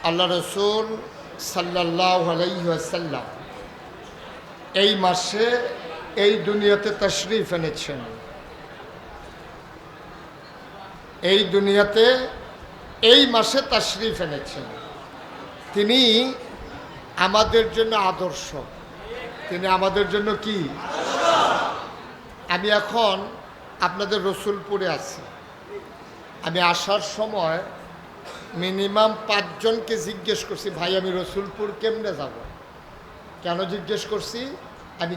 আল্লাহ রসুল সাল্লাল্লাহু আলাইহি ওয়াসাল্লাম এই মাসে এই দুনিয়াতে তাশরীফ এনেছেন। এই দুনিয়াতে এই মাসে তাশরীফ এনেছেন। তিনি আমাদের জন্য আদর্শ, তিনি আমাদের জন্য কি? আমি এখন আপনাদের রসুলপুরে আছি। আমি আসার সময় মিনিমাম 5 জনকে জিজ্ঞেস করছি, ভাই আমি রসুলপুর কেমনে যাব? কেন জিজ্ঞেস করছি? আমি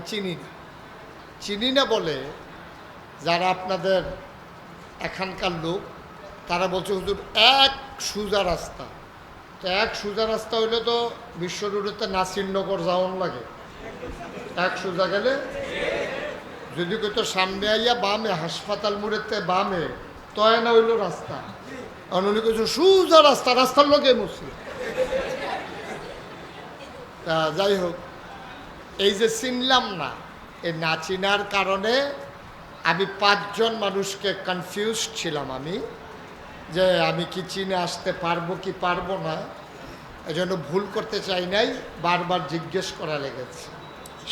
চিনি না বলে যারা আপনাদের এখানকার লোক তারা বলছে হুজুর এক সোজা রাস্তা। তো এক সোজা রাস্তা হইলে তো বিশ্ব রোডেতে নাসিরনগর যাওয়ান লাগে। এক সোজা গেলে যদি কেউ তো সামনে আইয়া বামে হাসপাতাল মোড়েতে বামে তয় না হইল রাস্তা, অন্য কিছু সোজা রাস্তা, রাস্তার লোকে মুসি। তা যাই হোক, এই যে চিনলাম না, এই না চিনার কারণে আমি 5 জন মানুষকে কনফিউজ ছিলাম আমি, যে আমি কি চিনে আসতে পারবো কি পারবো না। এই জন্য ভুল করতে চাই নাই, বারবার জিজ্ঞেস করা লেগেছে।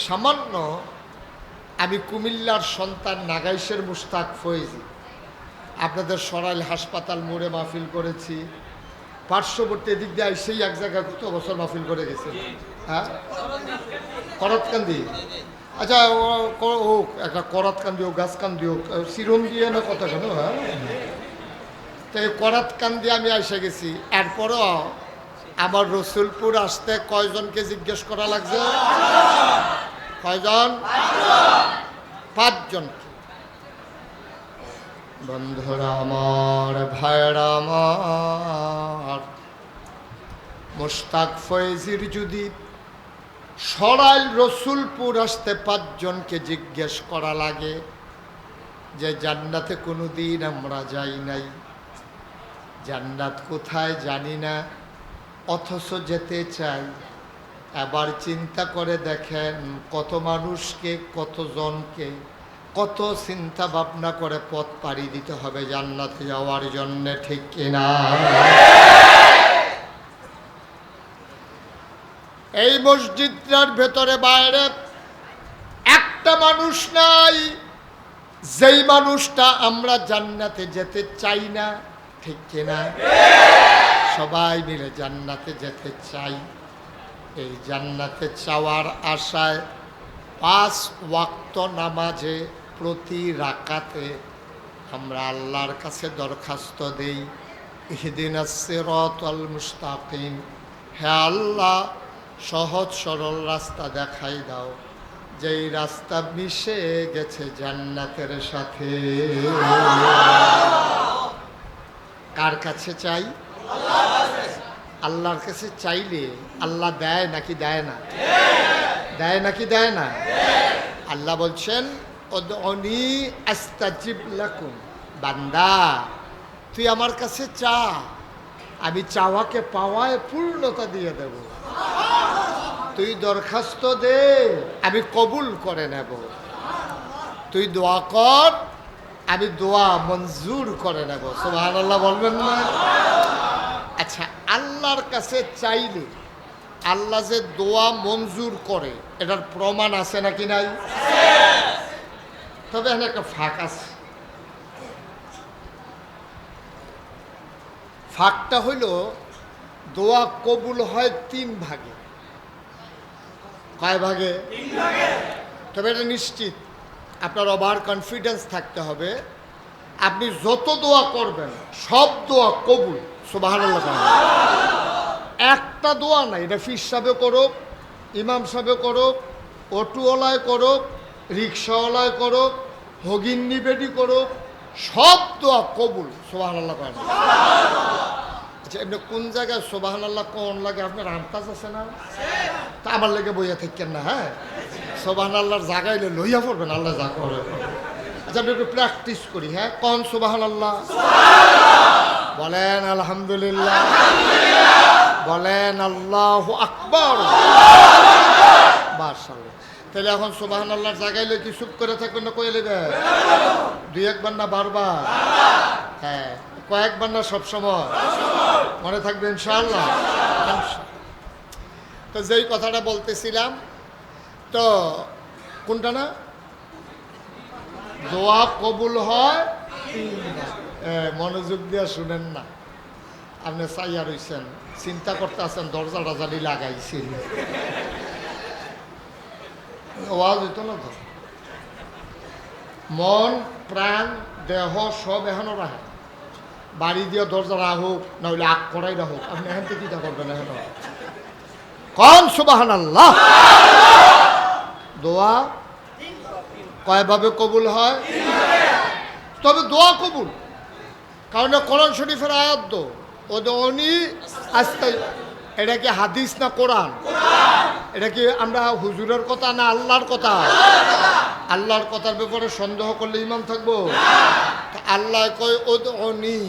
সামান্য আমি কুমিল্লার সন্তান নাগাইশের মুশতাক ফয়েজি, আপনাদের সরাইল হাসপাতাল মোড়ে মাহফিল করেছি। পার্শ্ববর্তী এদিক দিয়ে সেই এক জায়গায় কত বছর মাহফিল করে গেছে। হ্যাঁ, করতকান্দি। আচ্ছা, হোক একটা করতকান্দি হোক, গাছকান্দি হোক, চিরন দিয়ে না কথা কেন। হ্যাঁ, তো এই করতকান্দি আমি এসে গেছি। এরপরও আমার রসুলপুর আসতে কয়জনকে জিজ্ঞেস করা লাগছে? কয়জন? 5 জনকে। বন্ধুরা আমার, ভাইরা আমার, মুশতাক ফয়েজির যদি সরাইল রসুলপুর আসতে 5 জনকে জিজ্ঞেস করা লাগে যে জান্নাতে কোনো দিন আমরা যাই নাই, জান্নাত কোথায় জানি না, অথচ যেতে চাই। এবার চিন্তা করে দেখেন কত মানুষকে, কতজনকে, কত চিন্তা ভাবনা করে পথ পাড়ি দিতে হবে জান্নাতে যাওয়ার জন্য, ঠিক কিনা? এই মসজিদটার ভেতরে বাইরে একটা মানুষ নাই যেই মানুষটা আমরা জান্নাতে যেতে চাই না, ঠিক কিনা? সবাই মিলে জান্নাতে যেতে চাই। এই জান্নাতে চাওয়ার আশায় 5 ওয়াক্ত নামাজে প্রতি রাকাতে আমরা আল্লাহর কাছে দরখাস্ত দেই, ইহদিনাস সিরাতাল মুস্তাকিম, হে আল্লাহ সহজ সরল রাস্তা দেখাই দাও, যেই রাস্তা মিশে গেছে জান্নাতের সাথে। কার কাছে চাই? আল্লাহর কাছে চাইলে আল্লাহ দেয় নাকি দেয় না? দেয় নাকি দেয় না? আল্লাহ বলছেন উদউনি আস্তাজিব লাকুম, বান্দা তুই আমার কাছে চা, আমি চাওয়াকে পাওয়ায় পূর্ণতা দিয়ে দেব। তুই দরখাস্ত দে, আমি কবুল করে নেব। তুই দোয়া কর, আমি দোয়া মঞ্জুর করে নেব। সুবহানাল্লাহ বলবেন না? আচ্ছা, আল্লাহর কাছে চাইলে আল্লাহ যে দোয়া মঞ্জুর করে এটার প্রমাণ আছে নাকি নাই? তবে এখানে একটা ফাঁক আছে। ফাঁকটা হইল দোয়া কবুল হয় 3 ভাগে। কয় ভাগে? 3 ভাগে। তবে এটা নিশ্চিত, আপনার ওভার কনফিডেন্স থাকতে হবে। আপনি যত দোয়া করবেন সব দোয়া কবুল। সুবহানাল্লাহ। একটা দোয়া নাই, এটা ফির সাহেবে করুক, ইমাম সাহেবে করুক, অটোওয়ালায় করুক, রিক্সাওয়ালায় করুক, হগিন্নি বেডি করুক, সব দোয়া কবুল। সুবহানাল্লাহ। আচ্ছা, এমনি কোন জায়গায় সুবহানাল্লাহ কোন লাগে আপনার আন্দাজ আছে না? তা আমার লেগে বইয়া থাকেন না। হ্যাঁ, সুবহানাল্লাহর জায়গায় লইয়া পড়বেন, আল্লাহ যা করে। আচ্ছা, আমি একটু প্র্যাকটিস করি। হ্যাঁ, কোন সুবহানাল্লাহ বলেন, আলহামদুলিল্লাহ বলেন, আল্লাহু আকবার। মাশাআল্লাহ। তাহলে এখন সুবহানাল্লাহর জায়গায় কি চুপ করে থাকবেন না কইলে দেবে? 2-1 বার না বারবার? হ্যাঁ, কয়েকবার না সবসময়? মনে থাকবে ইনশাআল্লাহ। তো যেই কথাটা বলতেছিলাম, তো কোনটা না, দোয়া কবুল হয় মনোযোগ দিয়ে শুনেন না, আপনি চাইয়া রইছেন, চিন্তা করতে আছেন, দরজাটা জানি লাগাইছি, ওয়াজ হইতো না তো। মন প্রাণ দেহ সব এখনো রাখে, বাড়ি দিয়ে দরজা রাখুক না হইলে আগ করাই রাখুক, আপনি এখান থেকে চিন্তা করবেন এখন। কোন সুবহানাল্লাহ। দোয়া কয়ভাবে কবুল হয়? তবে দোয়া কবুল, কারণ কোরআন শরীফের আয়াত তো ওদনি আস্তে, এটা কি হাদিস না কোরআন? এটা কি আমরা হুজুরের কথা না আল্লাহর কথা? আল্লাহর কথার ব্যাপারে সন্দেহ করলে ইমান থাকবো? আল্লাহ কয় ওদনি,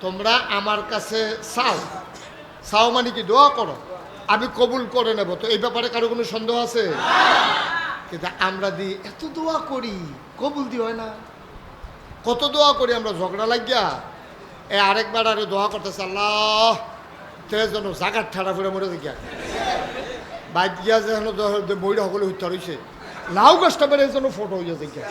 তোমরা আমার কাছে চাও। চাও মানে কি? দোয়া করো, আমি কবুল করে নেব। তো এই ব্যাপারে কারো কোনো সন্দেহ আছে? কিন্তু আমরা দিই এত দোয়া করি, কবুল দি হয় না। কত দোয়া করি আমরা, ঝগড়া লাগিয়া আরেকবার আরে দোয়া করতেছে, আল্লাহ তেজ যেন জাগার ঠাড়া ফিরে মরে দেখিয়া বাইক গিয়া যেন ময়রা সকলে হত্যা রয়েছে, লাউ গাছটা বেড়ে যেন ফটো হইয়া দেখিয়া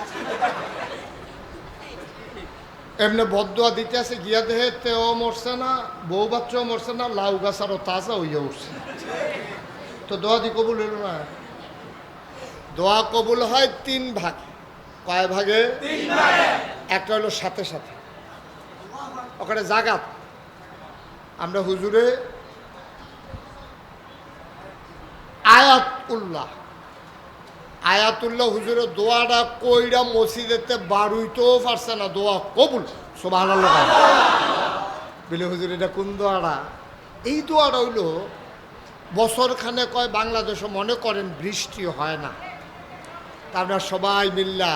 এমনি বদোয়া দিতে আছে, গিয়া দেহে তেও মরছে না, বউ বাচ্চাও মরছে না, লাউ গাছ আরো তাজা হইয়া উঠছে। তো দোয়া দি কবুল হইল না। দোয়া কবুল হয় 3 ভাগ। কয় ভাগে? 3 ভাগে। একটা হলো সাথে সাথে, ওখানে জাগাত। আমরা হুজুরে আয়াতুল্লাহ হুজুরের দোয়াটা কইরা মসজিদেতে বারুইতেও পারছে না, দোয়া কবুল। সুবহানাল্লাহ বলে হুজুর এটা কোন দোয়াটা? এই দোয়াটা হইল বছরখানে কয় বাংলাদেশে মনে করেন বৃষ্টি হয় না, তারপরে সবাই মিল্লা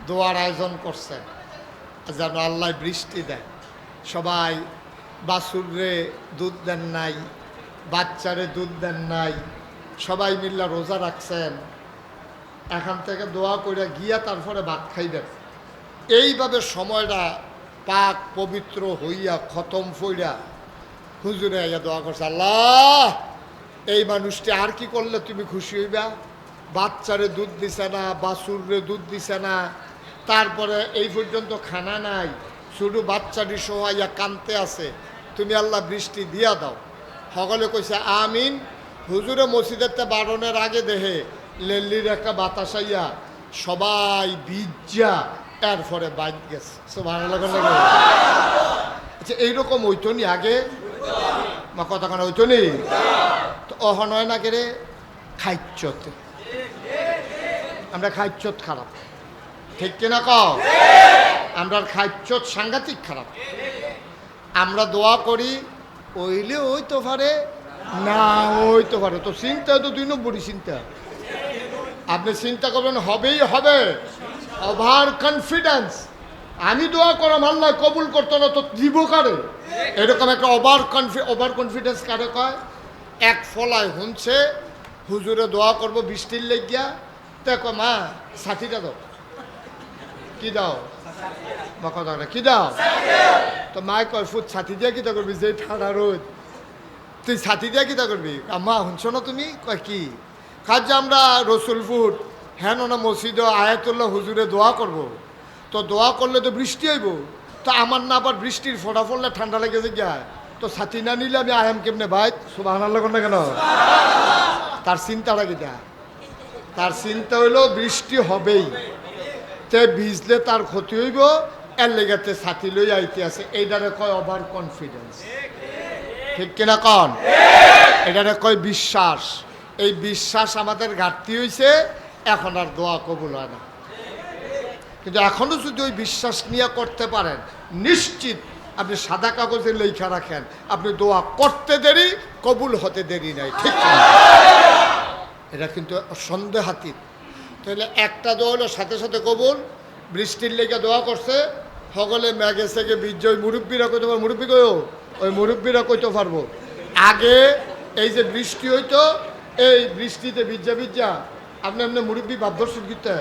দোয়ার আয়োজন করছেন যেন আল্লাহ বৃষ্টি দেয়। সবাই বাছুরে দুধ দেন নাই, বাচ্চারে দুধ দেন নাই, সবাই মিল্লা রোজা রাখছেন, এখান থেকে দোয়া করে গিয়া তারপরে ভাত খাইবেন। এইভাবে সময়টা পাক পবিত্র হইয়া খতম ফইরা হুজুরে আইয়া দোয়া করছে, আল্লাহ এই মানুষটি আর কি করলে তুমি খুশি হইবা? বাচ্চারে দুধ দিছে না, বাছুরে দুধ দিছে না, তারপরে এই পর্যন্ত খানা নাই, শুধু বাচ্চাটি সোহাইয়া কানতে আছে, তুমি আল্লাহ বৃষ্টি দিয়া দাও। সকলে কইছে আমিন। হুজুরে মসজিদেরতে বারণের আগে দেহে লেল্লির একটা বাতাস আইয়া সবাই ভিজা এরপরে বাইক গেছে। আচ্ছা এইরকম হইতো নি আগে? মা কতক্ষণ হইতো নি? তো অহন হয় না কেরে খাইচ্ছতে, আমরা খাইচ্ছত খারাপ, ঠিক কিনা কও? আমরা খাইচ্ছত সাংঘাতিক খারাপ। আমরা দোয়া করি ওইলে ওই তো পারে না, ওই তো পারে, তো চিন্তা তো 2 নম্বরই চিন্তা। আপনি চিন্তা করবেন হবেই হবে, ওভার কনফিডেন্স। আমি দোয়া করাম আল্লাহ কবুল করতো না তো দিব কারে? এরকম একটা ওভার কনফিডেন্স কারে কয়? এক ফলায় শুনছে হুজুরে দোয়া করবো বৃষ্টির লেগিয়া, দেখো মা সাথীটা দাও। কি দাও? বা কথা কি দাও? তো মায় কয় ফুট ছাতি দিয়া কিতা করবি, যে ঠান্ডা রোদ তুই ছাতি দিয়া কিতা করবি? মা শুনছো না তুমি? কয় কি? কাজ যে আমরা রসুলপুর হ্যাঁ না মসজিদ আয়াতুল্লাহ হুজুরে দোয়া করব, তো দোয়া করলে তো বৃষ্টি হইব, তো আমার না আবার বৃষ্টির ফোটা ফললে ঠান্ডা লেগে যায়, তো ছাতি না নিলে আমি আয়াম কেমনে ভাই? সুবহানাল্লাহ না কেন? তার চিন্তাটা কিটা? তার চিন্তা হইলো বৃষ্টি হবেই, তে ভিজলে তার ক্ষতি হইব, এর লেগেতে ছাতি লই আইতে আছে। এইটারে কয় ওভার কনফিডেন্স, ঠিক কিনা কন? এটারে কয় বিশ্বাস। এই বিশ্বাস আমাদের ঘাটতি হয়েছে, এখন আর দোয়া কবুল হয় না। কিন্তু এখনো যদি ওই বিশ্বাস নিয়ে করতে পারেন, নিশ্চিত আপনি সাদা কাগজে লেখা রাখেন, আপনি দোয়া করতে দেরি, কবুল হতে দেরি নাই, ঠিক না? এটা কিন্তু সন্দেহাতীত। তাহলে একটা দোয়া হলো সাথে সাথে কবুল। বৃষ্টির লেগে দোয়া করছে, সকলে ম্যাগে সেগে বীর্য, ওই মুরব্বীরা কইতে পারবো, মুরব্বী কইও ওই মুরব্বীরা কইতে পারবো। আগে এই যে বৃষ্টি হইতো, এই বৃষ্টিতে ভিজা আপনি এমনি মুরব্বী ভাবদর্শন করতে,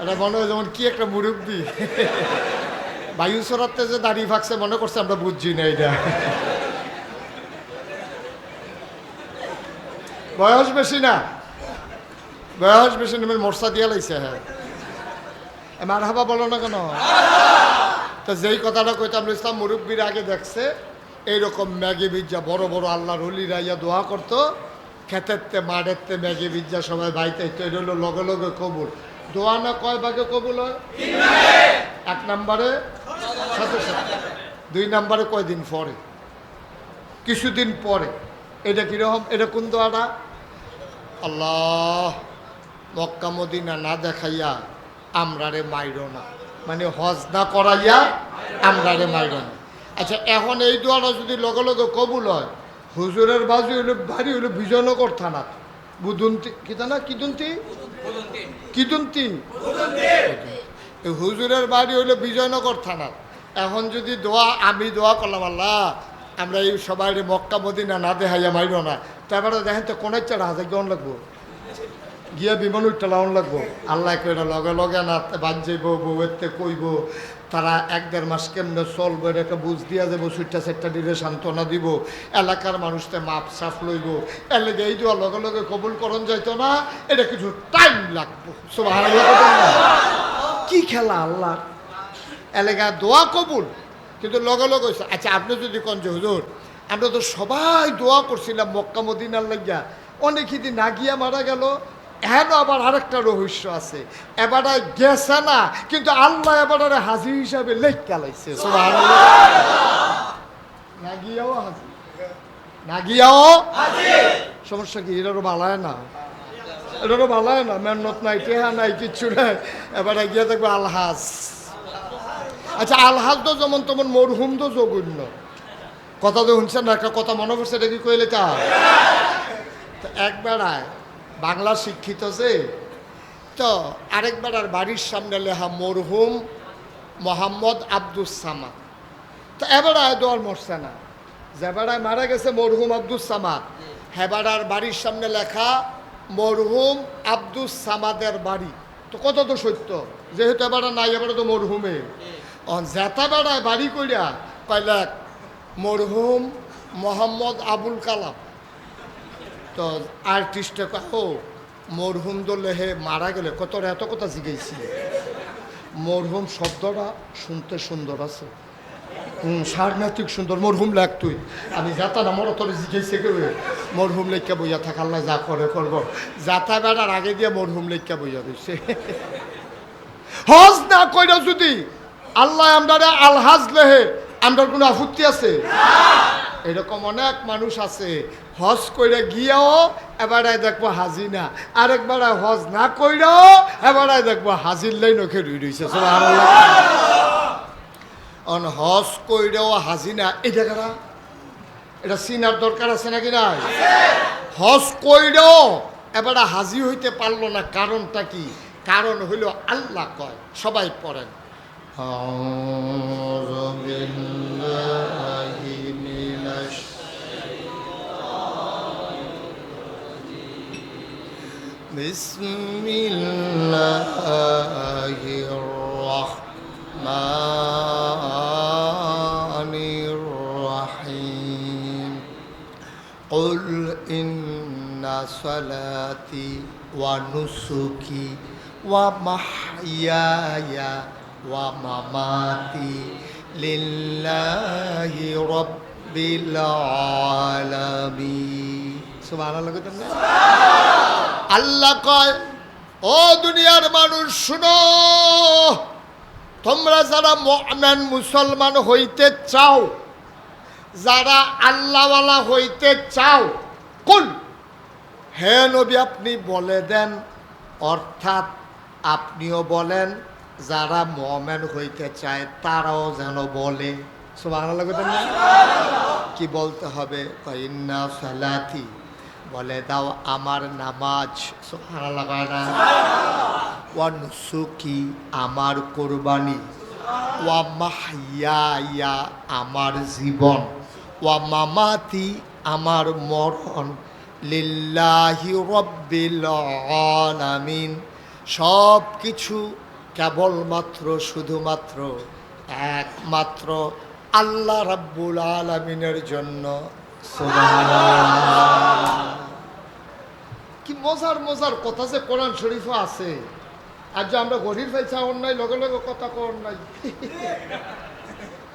এটা মনে হয় যেমন কি একটা মুরব্বী বায়ু চড়াতে যে দাঁড়িয়ে ফাঁকছে মনে করছে আমরা বুঝছি না এটা। বয়স বেশি না, বয়স বেশি না, মোর্চা দিয়া লাইছে। হ্যাঁ মার হাবা বলো না কেন? তো যেই কথাটা কইতাম, ইসলাম মুরব্বীর আগে দেখছে এইরকম ম্যাগি বিজ্জা বড় বড় আল্লাহর ওলিরা ইয়া দোয়া করতো, খেতেরতে মাঠেরতে ম্যাগি বিজ্জা সবাই বাইতে, তো এটা হলো লগে লগে কবুল। দোয়া না কয় ভাগে কবুল হয়? 1 নম্বরে সাথে সাথে, 2 নম্বরে কয়দিন পরে, কিছুদিন পরে। এটা কিরকম? এটা কোন দোয়াটা? আল্লাহ মক্কা মদিনা না দেখাইয়া আমরারে মাইরো না, মানে হজ না করাইয়া আমরারে মাইরো না। আচ্ছা এখন এই দোয়াটা যদি লগে লগে কবুল হয়, হুজুরের বাজু হইলো বাড়ি হইলো বিজয়নগর থানা, বুদুন্তি কি থানা, কিদুন্তি কিদুন্তি, এই হুজুরের বাড়ি হইলো বিজয়নগর থানা। এখন যদি দোয়া, আমি দোয়া করলাম আল্লাহ আমরা এই সবাই মক্কা মদিনা না দেখাইয়া মাইরো না, তারপরে দেখেন তো কোন ইচ্ছা হাজার কেমন লাগবো, গিয়া বিমান উঠতে লাউন লাগবো। আল্লাহ কইরা লগে লগে না বাদ যাইব, বউয়েরতে কইব, তারা 1-1.5 মাস কেমনে চলবো এটা একটা বুঝ দিয়া যাবো, সুইটটা সেটটা দিলে সান্ত্বনা দিব, এলাকার মানুষতে মাপ সাফ লইব। এর লেগে এই দোয়া লগে লগে কবুল করণ যাইতো না, এটা কিছু টাইম লাগবো। সুবহানাল্লাহ। কি খেলা আল্লাহ, এলাকা দোয়া কবুল কিন্তু লগে লগে হয়েছে। আচ্ছা আপনি যদি কোন যে হুজুর আমরা তো সবাই দোয়া করছিলাম মক্কা মদিনার লাগিয়া, অনেক দিন না গিয়া মারা গেল, এখন আবার আরেকটা রহস্য আছে, এবারে গেছে না কিন্তু আল্লাহ এবারে হাজির হিসাবে লেখা লাইছে। সুবহানাল্লাহ। না গিয়াও হাজির, না গিয়াও হাজির। সমস্যা কি? এটারও ভালায় না, এটারও ভালায় না, মেহনত নাই, টেহা নাই, কিচ্ছু নাই, এবারে গিয়া দেখবো আলহাজ। আচ্ছা আলহাজ তো যেমন তেমন মরহুম তো জঘন্য কথা তো শুনছেন না, একটা কথা মনে পড়ছে, এটা কি কইলে তা একবার বাংলা শিক্ষিত যে, তো আরেকবার আর বাড়ির সামনে লেখা মরহুম মোহাম্মদ আব্দুস সামাদ। তো এবারায় দোয়ার মরছে না, যেবারায় মারা গেছে মরহুম আব্দুস সামাদ, হেবারার বাড়ির সামনে লেখা মরহুম আব্দুস সামাদের বাড়ি। তো কত তো সত্য, যেহেতু এবারে নাই, এবারে তো মরহুমে জেতা বেড়ায় বাড়ি কইরা কইলে মরহুম মোহাম্মদ আবুল কালাম। তো আর্টিস্টে কো মরহুম দলে হে মারা গেলে কত এত কথা জিজ্ঞেছি, মরহুম শব্দটা শুনতে সুন্দর আছে, সারনাতিক সুন্দর, মরহুম লেখ তুই, আমি যাতা না মর তোর জিজ্ঞেসে কেউ মরহুম লেখা বইয়া থাক, আল্লাহ যা করে করব। যাতা বেড়ার আগে দিয়ে মরহুম লেখা বইয়া রয়েছে। হজ না কইরা যদি আল্লাহ আমরা আলহাজ লেহে, আমরা কোনো আপত্তি আছে? এরকম অনেক মানুষ আছে হজ কইরা গিয়াও এবারে দেখবো হাজি না, আরেকবার হজ না কইরাও এবারে দেখবো হাজির লাইন ওকে রয়েছে। হজ কইরাও হাজি না, এটা কারা, এটা চিনার দরকার আছে নাকি নাই? হজ কইরাও এবারে হাজি হইতে পারলো না, কারণটা কি? কারণ হইল আল্লাহ কয়, সবাই পড়েন বিসমিল্লাহির রাহমানির রাহিম। কুল ইন্না সালাতি ওয়া নুসুকি ওয়া মাহইয়ায়া ওয়া মামাতি লিল্লাহি রাব্বিল আলামিন। সুবহানাল্লাহ। আল্লাহ কয়, ও দুনিয়ার মানুষ শুনো, তোমরা যারা মুমিন মুসলমান হইতে চাও, যারা আল্লাহওয়ালা হইতে চাও, কুল হে নবী আপনি বলে দেন, অর্থাৎ আপনিও বলেন, যারা মুমিন হইতে চায় তারাও যেন বলে। সুবহানাল্লাহ। কি বলতে হবে? ইন্না সালাতি, বলে দাও আমার নামাজ, সুবহানাল্লাহ, ওয়া নুসুকি আমার কুরবানি, ওয়া মাহইয়ায়া আমার জীবন, ওয়া মামাতি আমার মরণ, লিল্লাহি রাব্বিল আলামিন সব কিছু কেবলমাত্র শুধুমাত্র একমাত্র আল্লাহ রাব্বুল আলামিনের জন্য। সুবহানাল্লাহ। কি মজার মজার কথা যে কোরআন শরীফে আছে। আর যে আমরা গরিব ভাই চাওয়ার নাই, লগে লগে কথা কর নাই,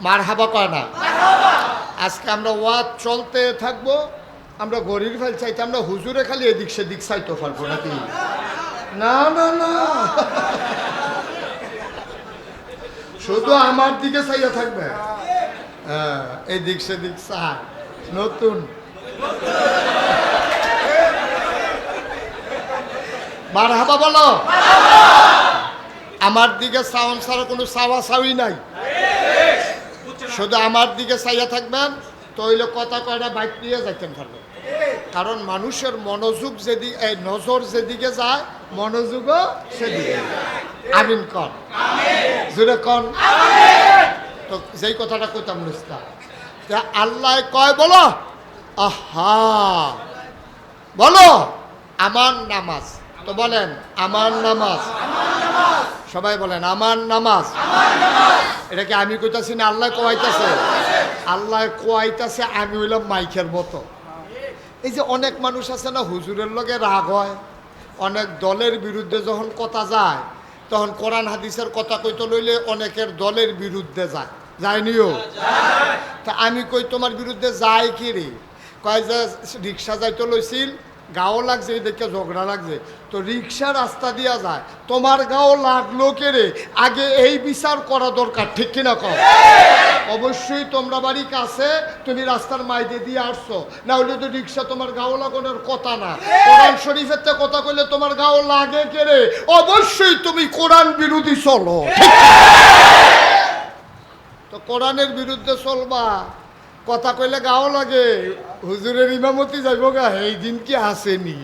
মারহাবা কয় না। আজকে আমরা ওয়াজ চলতে থাকবো, আমরা গরিব ভাই চাইতে আমরা হুজুরে খালি এদিক সেদিক চাইতে পারবো নাকি? না না না, শুধু আমার দিকে চাইয়া থাকবে। হ্যাঁ, এদিক সেদিক চাই নতুন মারহাবা বলো। আমার দিকে চাওন ছাড়া কোনো চাওয়া চাওয়ি নাই, শুধু আমার দিকে চাইয়া থাকবেন। তো হইলে কথা কয়টা বাইক নিয়ে যাইতেন পারবেন। কারণ মানুষের মনোযোগ যেদিকে, নজর যেদিকে যায় মনোযোগও সেদিকে। আমিন কন, জুড়ে কন। তো যেই কথাটা কইতাম নুস্তা, আল্লাহ কয় বলো, আহা বলো আমার নামাজ। তো বলেন আমার নামাজ, সবাই বলেন আমার নামাজ। এটা কি আমি কইতাছি না আল্লাহ কোয়াইতাছে? আল্লাহ কোয়াইতাছে, আমি হইলাম মাইকের মতো। এই যে অনেক মানুষ আছে না, হুজুরের লগে রাগ হয়, অনেক দলের বিরুদ্ধে যখন কথা যায়, তখন কোরআন হাদিসের কথা কইতে লইলে অনেকের দলের বিরুদ্ধে যায়, যায়নিও? তা আমি কই তোমার বিরুদ্ধে যায় কি রে? কয় যে রিক্সা যাইতে লইছিল, গাও লাগছে, এই দেখে ঝগড়া লাগছে, তো রিক্সা রাস্তা দিয়া যায়, তোমার গাও লাগলো কে রে? আগে এই বিচার করা দরকার, ঠিক কিনা কও? অবশ্যই তোমরা বাড়ি কাছে, তুমি রাস্তার মাইদে দিয়ে আসছো, না হলে তো রিক্সা তোমার গাও লাগানোর কথা না। কোরআন শরীফের তে কথা কইলে তোমার গাও লাগে কে রে? অবশ্যই তুমি কোরআন বিরোধী চলো, তো কোরআনের বিরুদ্ধে চলবা। কথা কইলে গাও লাগে, হুজুরের ইমামতি যাইব গা, এই দিন কি আসেনি?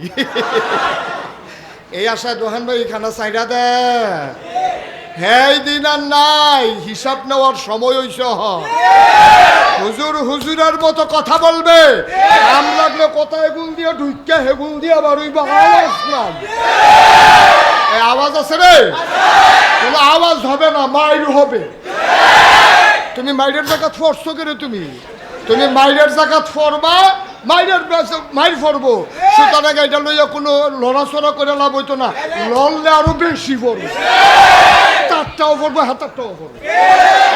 এই আশায় দোহান ভাই খানা চাইরা দে, হ্যাঁ দিন আর নাই, হিসাব নেওয়ার সময় হইছে। হুজুর হুজুরের মতো কথা বলবে, নাম লাগলে কথা এগুল দিয়ে ঢুইকা হেগুল দিয়ে বারুইব, আওয়াজ নাই। এই আওয়াজ আছে রে, কোনো আওয়াজ হবে না, মাইর হবে। তুমি মাইরের জায়গা ফরছো করে, তুমি মাইরের জায়গা ফরবা, মাইর ফরবো। সুতরাং এটা লইয়া কোনো লড়াচড়া করে লাভ হইতো না, লড়লে আরো বেশি পড়বো, তারটাও পড়বো, হাতারটাও পড়বো।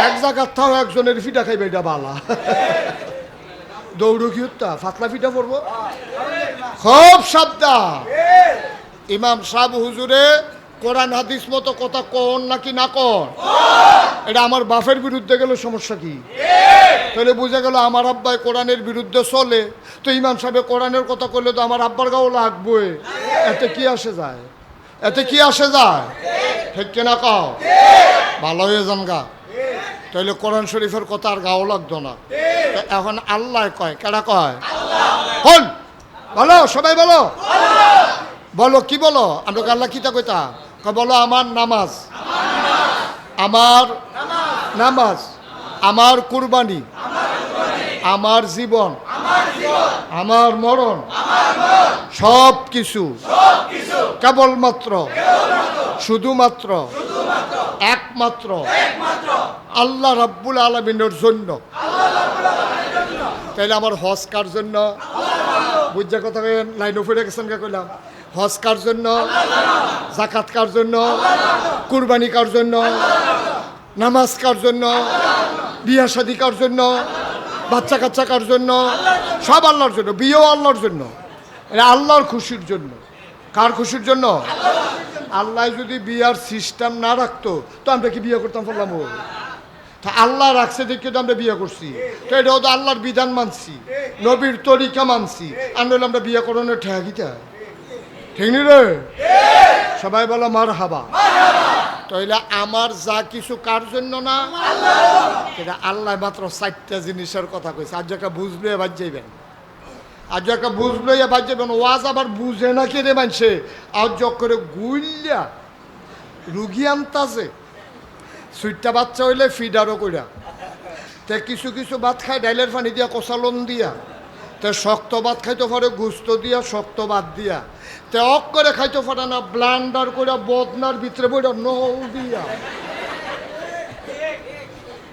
এক জায়গার থাও একজনের ফিটা খাইবে, এটা বালা। দৌড়ো কি হত্যা, ফাতলা ফিটা পড়বো, খুব সাবধান। ইমাম সাহেব হুজুরে কোরআন হাদিস মতো কথা কন নাকি না কন? এটা আমার বাপের বিরুদ্ধে গেলে সমস্যা কি? তাহলে বুঝা গেল আমার আব্বাই কোরআনের বিরুদ্ধে চলে, তো ইমাম সাহেব কোরআনের কথা কইলে তো আমার আব্বার গাও লাগবে। এতে কি আসে যায়? এতে কি আসে যায়? ঠিক কিনা কও? ভালো হয়ে যান গা, তাহলে কোরআন শরীফের কথা আর গাও লাগতো না। এখন আল্লাহ কয়, কেডা কয়? হল বলো, সবাই বলো, বলো কি বলো? আমরা আল্লাহ কিতা কইতা বলো, আমার নামাজ, আমার নামাজ, আমার কুরবানি, আমার জীবন, আমার মরণ, সব কিছু কেবলমাত্র, শুধুমাত্র, একমাত্র আল্লাহ রাব্বুল আলামিনের জন্য। তাইলে আমার হজ কার জন্য? বুঝা কথা লাইন ফিরে গেছেন কে কইলাম? হজ কার জন্য, যাকাত কার জন্য, কুরবানি কার জন্য, নামাজ কার জন্য, বিয়া শাদী কার জন্য, বাচ্চা কাচ্চা কার জন্য? সব আল্লাহর জন্য। বিয়েও আল্লাহর জন্য, এটা আল্লাহর খুশির জন্য। কার খুশির জন্য? আল্লাহ যদি বিয়ার সিস্টেম না রাখতো তো আমরা কি বিয়ে করতাম? বললাম তা আল্লাহ রাখছে দেখে তো আমরা বিয়ে করছি, তো এটাও তো আল্লাহর বিধান মানছি, নবীর তরিকা মানছি, আমরা আমরা বিয়ে করানোর ঠেকিটা ঠিক নি রে? সবাই বলো মারহাবা। তাইলে আমার যা কিছু কার জন্য না, এটা আল্লাহ মাত্র 4টা জিনিসের কথা কইছে। আজ একটা বুঝলে বাদ যাইবেন, আজ একটা বুঝলে বাদ যাবেন। ওয়াজ আবার বুঝে না কে রে মানছে, আজ করে গুইল্লা রুগী আনতাছে। 4টা বাচ্চা হইলে ফিডারও কইরা, তে কিছু কিছু ভাত খায় ডাইলের পানি দিয়া, কষালন দিয়া, তে শক্ত ভাত খাইতে পারে গুস্ত দিয়া, শক্ত ভাত দিয়া, তে অক করে খাইতে পারে না ব্লান্ডার করে বদনার ভিতরে বইটা নল দিয়া।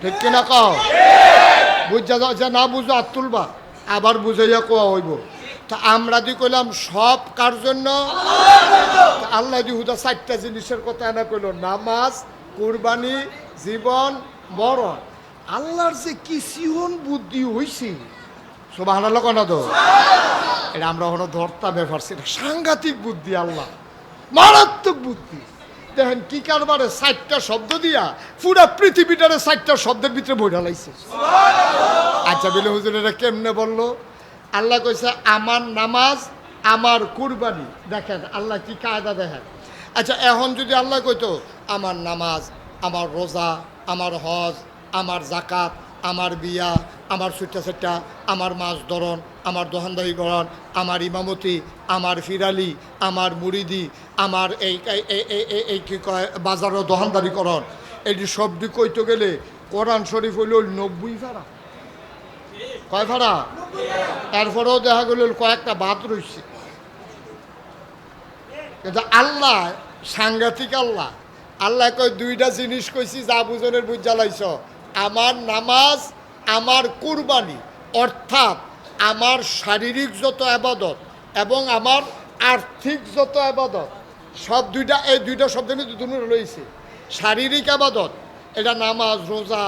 ঠিক কিনা কও? বুঝা যা না বুঝো আর তুলবা, আবার বুঝাইয়া কোয়া হইব। তা আমরা দি কইলাম সব কার জন্য? আল্লাহ দি হুদা 4টা জিনিসের কথা এনে কইল, নামাজ, কুরবানি, জীবন, মরণ। আল্লাহর যে কি সিহন বুদ্ধি হইছে, সুবহানাল্লাহ কোনা তো, এটা আমরা হলো ধরতা ব্যাপার, সেটা সাংঘাতিক বুদ্ধি, আল্লাহ মারাত্মক বুদ্ধি। দেখেন কি কারবারে 4টা শব্দ দিয়া পুরা পৃথিবীটারে 4টা শব্দের ভিতরে বইটা লাইছে। আচ্ছা বলে হুজুর এটা কেমনে বললো? আল্লাহ কইছে আমার নামাজ, আমার কুরবানি। দেখেন আল্লাহ কি কায়দা দেখেন। আচ্ছা এখন যদি আল্লাহ কইতো আমার নামাজ, আমার রোজা, আমার হজ, আমার জাকাত, আমার বিয়া, আমার ছুট্টা, আমার মাছ ধরন, আমার দোকানদারি করণ, আমার ইমামতি, আমার ফিরালি, আমার মুরিদি, আমার এই কি কয় বাজারও দোকানদারি করণ, এটি সবটি কইতে গেলে কোরআন শরীফ হইল 90 ফাড়া। কয় ফাড়া? এরপরেও দেখা গেল কয়েকটা বাদ রয়েছে। কিন্তু আল্লাহ সাংঘাতিক আল্লাহ। আল্লাহ কয় 2টা জিনিস কইছি, যা বুঝনের বুঝ জ্বালাইছ, আমার নামাজ, আমার কুরবানি। অর্থাৎ আমার শারীরিক যত আবাদত এবং আমার আর্থিক যত আবাদত, সব দুইটা, এই 2টা শব্দের মধ্যে দুটো রয়েছে। শারীরিক আবাদত এটা নামাজ, রোজা,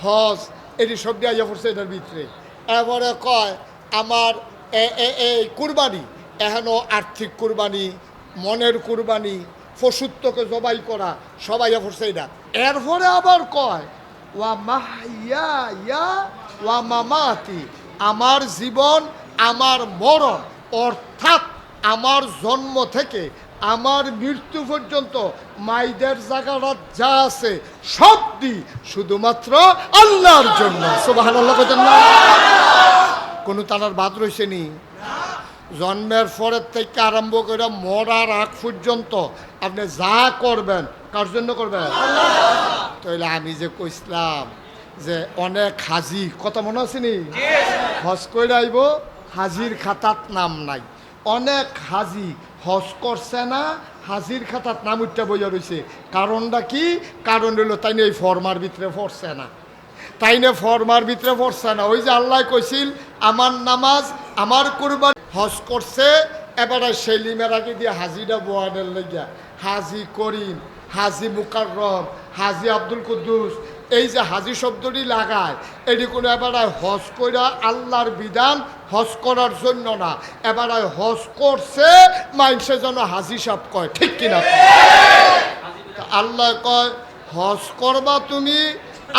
হজ, এটি সব দিয়ে আইয়া পড়ছে এটার ভিতরে। এরপরে কয় আমার এই কুরবানি, এখনও আর্থিক কুরবানি, মনের কুরবানি, পশুত্বকে জবাই করা, সবাই পড়ছে এটা। এরপরে আবার কয় ওয়া মাহিয়া ওয়া মামাতি, আমার জীবন, আমার মরণ, অর্থাৎ আমার জন্ম থেকে আমার মৃত্যু পর্যন্ত মাইদের জায়গাটা যা আছে সব দি শুধুমাত্র আল্লাহর জন্য। সুবহানাল্লাহ বলেন না? কোনো তারার বাদ রয়েছে নি? জন্মের পরের থেকে আরম্ভ করে মরার আগ পর্যন্ত আপনি যা করবেন কার জন্য করবেন? তাহলে আমি যে কইছিলাম যে অনেক হাজি, কথা মনে আছে নি? হজ করে আইব, হাজির খাতাত নাম নাই। অনেক হাজি হজ করছে না, হাজির খাতাত নাম উঠতে বইয়া রয়েছে। কারণটা কি? কারণ হইল তাই এই ফর্মার ভিতরে পড়ছে না, তাই না ফর্মার ভিতরে পড়ছে না। ওই যে আল্লাহ কইছিল আমার নামাজ, আমার কুরবানি, হজ করছে, এবারে সেলিমের আগে দিয়ে হাজিটা বোয়ানের লেগিয়া হাজি করিম, হাজি মুকাররম, হাজি আব্দুল কুদ্দুস, এই যে হাজি শব্দটি লাগায়, এটি কোনো এবারে হজ কইরা আল্লাহর বিধান হজ করার জন্য না, এবারে হজ করছে মাইনসে যেন হাজি সাহেব কয়, ঠিক কিনা? আল্লাহ কয় হজ করবা তুমি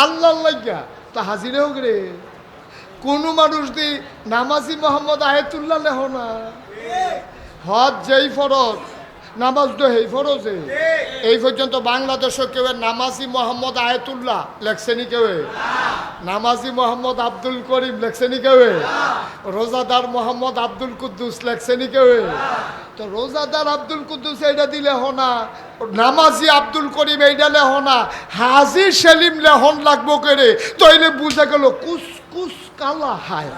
আল্লাহর লাগিয়া, তা হাজিরে হোক রে। কোনো মানুষ দি নামাজি মোহাম্মদ আয়াতুল্লাহ লেহ না। হজ যেই ফরজ, নামাজ তো হেই ফরজে। এই পর্যন্ত বাংলাদেশে কেউ নামাজি মোহাম্মদ আয়াতুল্লাহ লেখছেনি? কেউ নামাজি মোহাম্মদ আব্দুল করিম লেখছেনি? কেউ রোজাদার মোহাম্মদ আব্দুল কুদ্দুস লেখছেনি? কেউ? তো রোজাদার আব্দুল কুদ্দুস এইটা দিলে হনা, নামাজি আব্দুল করিম এইটা লেহ না, হাজি সেলিম লেহন লাগবো করে। তো এলে বুঝা গেল কুসকুস কালা হায়।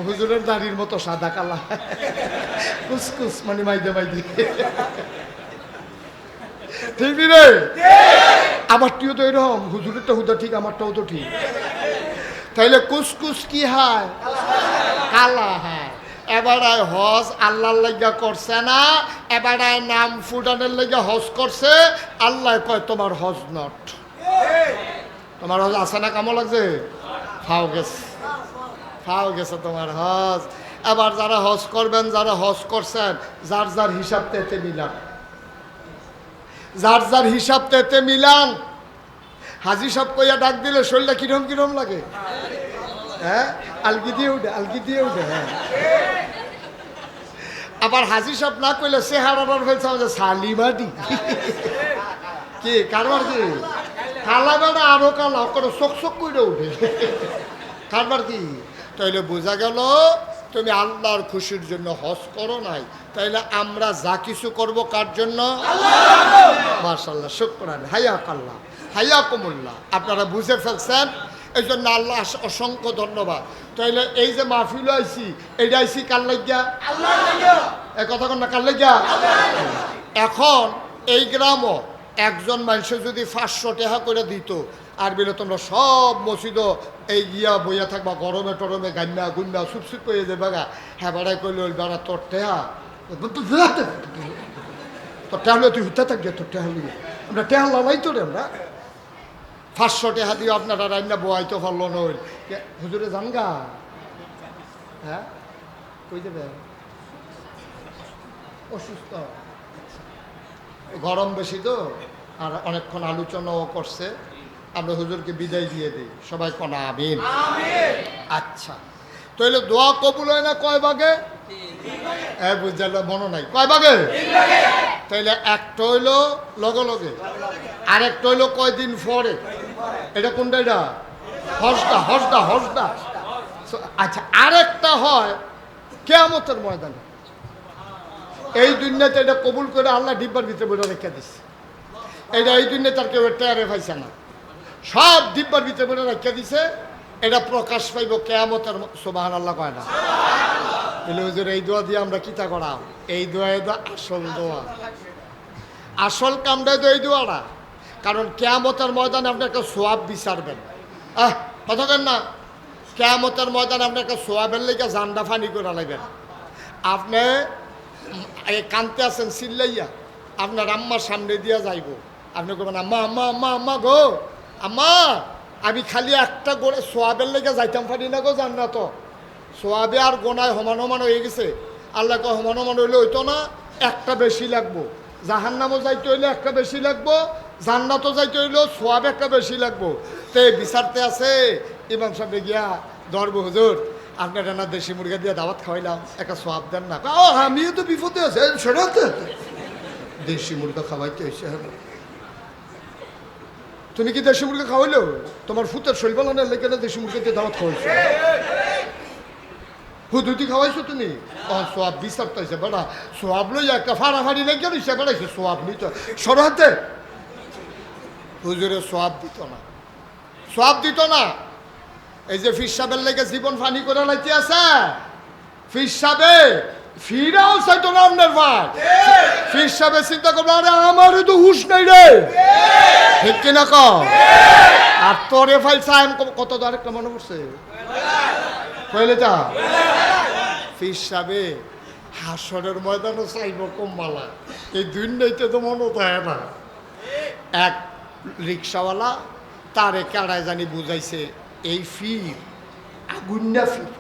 হুজুরের দাড়ির মতো সাদা কালা, কুসকুস মানে মাইদে মাইদে, ঠিক রে? আমারটিও তো এরকম, হুজুরেরটা হুদা ঠিক, আমারটাও তো ঠিক। তাইলে কুসকুস কি হয়? কালা হয়। এবারে হজ আল্লাহর লাগিয়া করছে না, এবারে নাম ফুটানের লাগিয়া হজ করছে। আল্লাহ কয় তোমার হজ নট। তোমার হজ আছে না? কামো লাগছে? ফাও গেছে, ফাও গেছে তোমার হজ। এবার যারা হজ করবেন, যারা হজ করছেন, যার যার হিসাব তেতে মিলান, যার যার হিসাব তেতে মিলান। হাজি সাহেব কইয়া ডাক দিলে শরীরটা কিরম কিরম লাগে? হ্যাঁ, আলগি দিয়ে উঠে, আলগি দিয়ে উঠে। হ্যাঁ, আবার হাজি সাহেব না কইলে চেহারার ফেলছে আমাদের সালিমাটি। কি কারবার? কি কালা বেড়া আরো কালা করে চোখ চোখ করে উঠে, কারবার কি? তাইলে বোঝা গেল তুমি আল্লাহর খুশির জন্য হজ করো নাই। তাইলে আমরা যা কিছু করব কার জন্য? মাশাআল্লাহ, শুকরান, হায়াকাল্লাহ, হায়াকুমুল্লাহ। আপনারা বুঝে ফেলছেন, এই জন্য আল্লাহ অসংখ্য ধন্যবাদ। তাইলে এই যে মাহফিল আইছি, এইটা আইছি কার লাগিয়া? আল্লাহর লাগিয়া। এই কথা কোন না, কার লাগিয়া? এখন এই গ্রামও একজন মানুষে যদি 500 টাকা করে দিত আর বলে তোমরা সব মসজিদ এই গিয়া বইয়া থাকবা গরমে টরমে গান্না গুন্না সুপসুপ করে দেবে গা হ্যাঁ বেড়াই করলে ওই বেড়া তোর টেহা তোর টেহলে তুই হুতে থাকবে তোর টেহলি আমরা টেহা লালাই তো রে আমরা 500 টাকা দিয়ে আপনারা রান্না বয়াইতে পারলো না ওই হুজুরে যান গা হ্যাঁ কই দেবে অসুস্থ গরম বেশি তো আর অনেকক্ষণ আলোচনাও করছে আমরা হুজুরকে বিদায় দিয়ে দিই সবাই কনা আমিন আচ্ছা তাহলে দোয়া কবুল হয় না কয় ভাগে বুঝালো মনে নাই কয় ভাগে তাইলে একটা হইলো লগে লগে আরেকটা হইলো কয়দিন পরে এটা কোনটা এটা হসদা হসদা হসদা আচ্ছা আরেকটা হয় কিয়ামতের ময়দানে এই দুনিয়াতে এটা কবুল করে আল্লাহ ডিব্বার ভিতরে বলে রেখে দিচ্ছে এটা এই দুনিয়াতে আর কেউ টেয়ারে পাইছে না সব ডিব্বার ভিতরে বলে রেখে দিছে এটা প্রকাশ পাইব কিয়ামতের সুবহানাল্লাহ কয় না বলে হুজুর এই দোয়া দিয়ে আমরা কিতা করাম এই দোয়া আসল দোয়া আসল কামটা তো এই দোয়াটা কারণ কিয়ামতের ময়দানে আপনি একটা সোয়াব বিচারবেন কথা কেন না কিয়ামতের ময়দানে আপনি একটা সোয়াবের লেগে জান্ডা ফানি করে লাগবেন আপনি এই কানতে আছেন চিল্লাইয়া আপনার আম্মার সামনে দিয়া যাইব আপনি করবেন আম্মা আম্মা আম্মা আম্মা গো আম্মা আমি খালি একটা গোড়ে সোয়াবের লেগে যাইতাম পারি না গো জান্নাত সোয়াবে আর গোনায় সমান সমান হয়ে গেছে আল্লাহ কয় সমান সমান হইলে হইতো না একটা বেশি লাগবো জাহান্নামও যাইতে হইলে একটা বেশি লাগবো জান্নাতও যাইতে হইলেও সোয়াব একটা বেশি লাগবো তে বিচারতে আছে ইমাম সাহেব গিয়া ধরবো হুজুর আপনার না দেশি মুরগা দিয়ে দাওয়াত খাওয়াইলাম একটা সোয়াব দেন না আমিও তো বিপদে আছে সেটাতে দেশি মুরগা খাওয়াইতে হয়েছে তুমি কি দেশি মুরগা খাওয়াইলো তোমার ফুতের শৈল বানানোর লেগে না দেশি মুরগা দিয়ে দাওয়াত খাওয়াইছো হুদুতি খাওয়াইছো তুমি সোয়াব বিচারতে হয়েছে বেড়া সোয়াব লই একটা ফাড়াফাড়ি লেগে রয়েছে বেড়াইছে সোয়াব নিতে সরাতে হুজুরে সোয়াব দিত না সোয়াব দিত না এই যে ফির সাহেবের লেগে জীবন ফানি করে লাইতে আছে ফির সাহেবে ফিরাও চাইতো না আপনার ভাই ফির সাহেবে চিন্তা করবো আরে আমারও তো হুশ নাই রে ঠিক কিনা ক আর তোরে ফাইল সাহেব কত তো আরেকটা মনে পড়ছে কইলে যা ফির সাহেবে হাসরের ময়দানও চাইব কমবালা এই দুনিয়াতে তো মনে থাকে না এক রিক্সাওয়ালা তারে কারায় জানি বুঝাইছে এই ফির আগুন্না ফির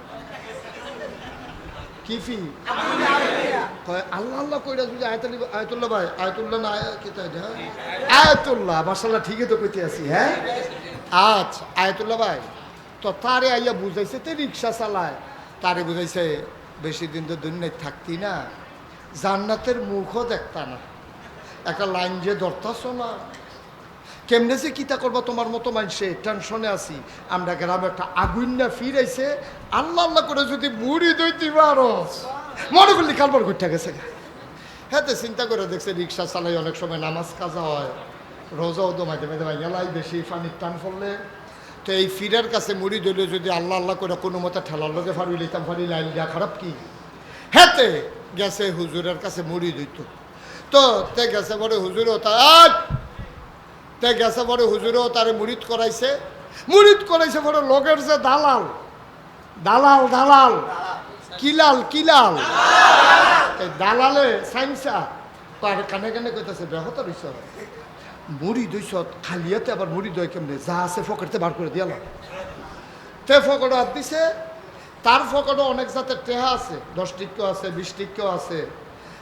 কি ফি আল্লাহ আল্লাহ কইরা বুঝে আয়াতুল্লাহ ভাই আয়াতুল্লাহ না কি তাই আয়াতুল্লাহ মাশাআল্লাহ ঠিকই তো কইতে আছি হ্যাঁ আচ্ছা আয়াতুল্লাহ ভাই তো তারে আইয়া বুঝাইছে তে রিক্সা চালায় তারে বুঝাইছে বেশি দিন তো দুনিয়ায় থাকতি না জান্নাতের মুখও দেখতা না একটা লাইন যে ধরতাছ না কেমনে যে কিতা করবো তোমার মতো মানুষে টেনশনে আছি আমরা গ্রামে একটা আগুন না ফিরাইছে আল্লাহ আল্লাহ করে যদি মুড়ি দইতে পারো মনে করলি কালবার ঘুরতে গেছে হ্যাঁ তো চিন্তা করে দেখছে রিক্সা চালাই অনেক সময় নামাজ কাজা হয় রোজাও তো মাঝে মাঝে গেলাই বেশি পানির টান পড়লে তো এই ফিরের কাছে মুড়ি দইলে যদি আল্লাহ আল্লাহ করে কোনো মতে ঠেলার লোকে ফাড়ি লিতাম ফাড়ি লাইন দেওয়া খারাপ কি হ্যাঁ তে গেছে হুজুরের কাছে মুড়ি দইত তো তে গেছে বড় হুজুরও তে গেছে বড় হুজুরও তারে মুড়িদ করাইছে বড় লোকের যে দালাল দালাল দালাল কিলাল কিলাল এই দালালে সাইন্সা তার কানে কানে কইতাছে ব্যাহত রইছ মুড়ি দইছ খালিয়াতে আবার মুড়ি দই কেমনে যা আছে ফকরতে বার করে দিয়াল তে ফকর হাত দিছে তার ফকরও অনেক জাতের টেহা আছে 10 টিক্কা আছে 20 টিক্কা আছে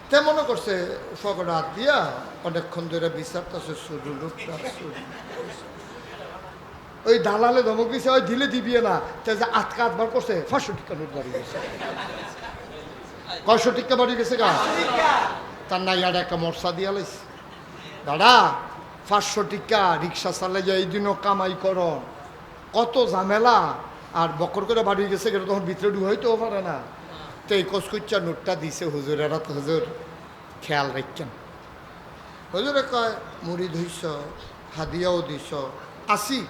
তে মনে করছে ফকর হাত দিয়া অনেকক্ষণ ধরে বিচারতেছে ওই দালালে ধমক দিছে ওই দিলে দিবিয়ে না তে যে আটকা আটবার করছে 500 টিক্কা নোট বাড়ি গেছে 500 টিক্কা বাড়ি গেছে গা তার না ইয়ার একটা মর্সা দিয়া লাইছে দাদা 500 টিক্কা রিক্সা চালাই যায় এই দিনও কামাই কর কত ঝামেলা আর বকর করে বাড়ি গেছে গেলে তখন ভিতরে ঢুকাইতেও পারে না তো এই কচকুচ্চা নোটটা দিছে হুজুরেরা তো হুজুর খেয়াল রাখছেন হুজুরে কয় মুড়ি ধুইছ হাদিয়াও দিছ আসি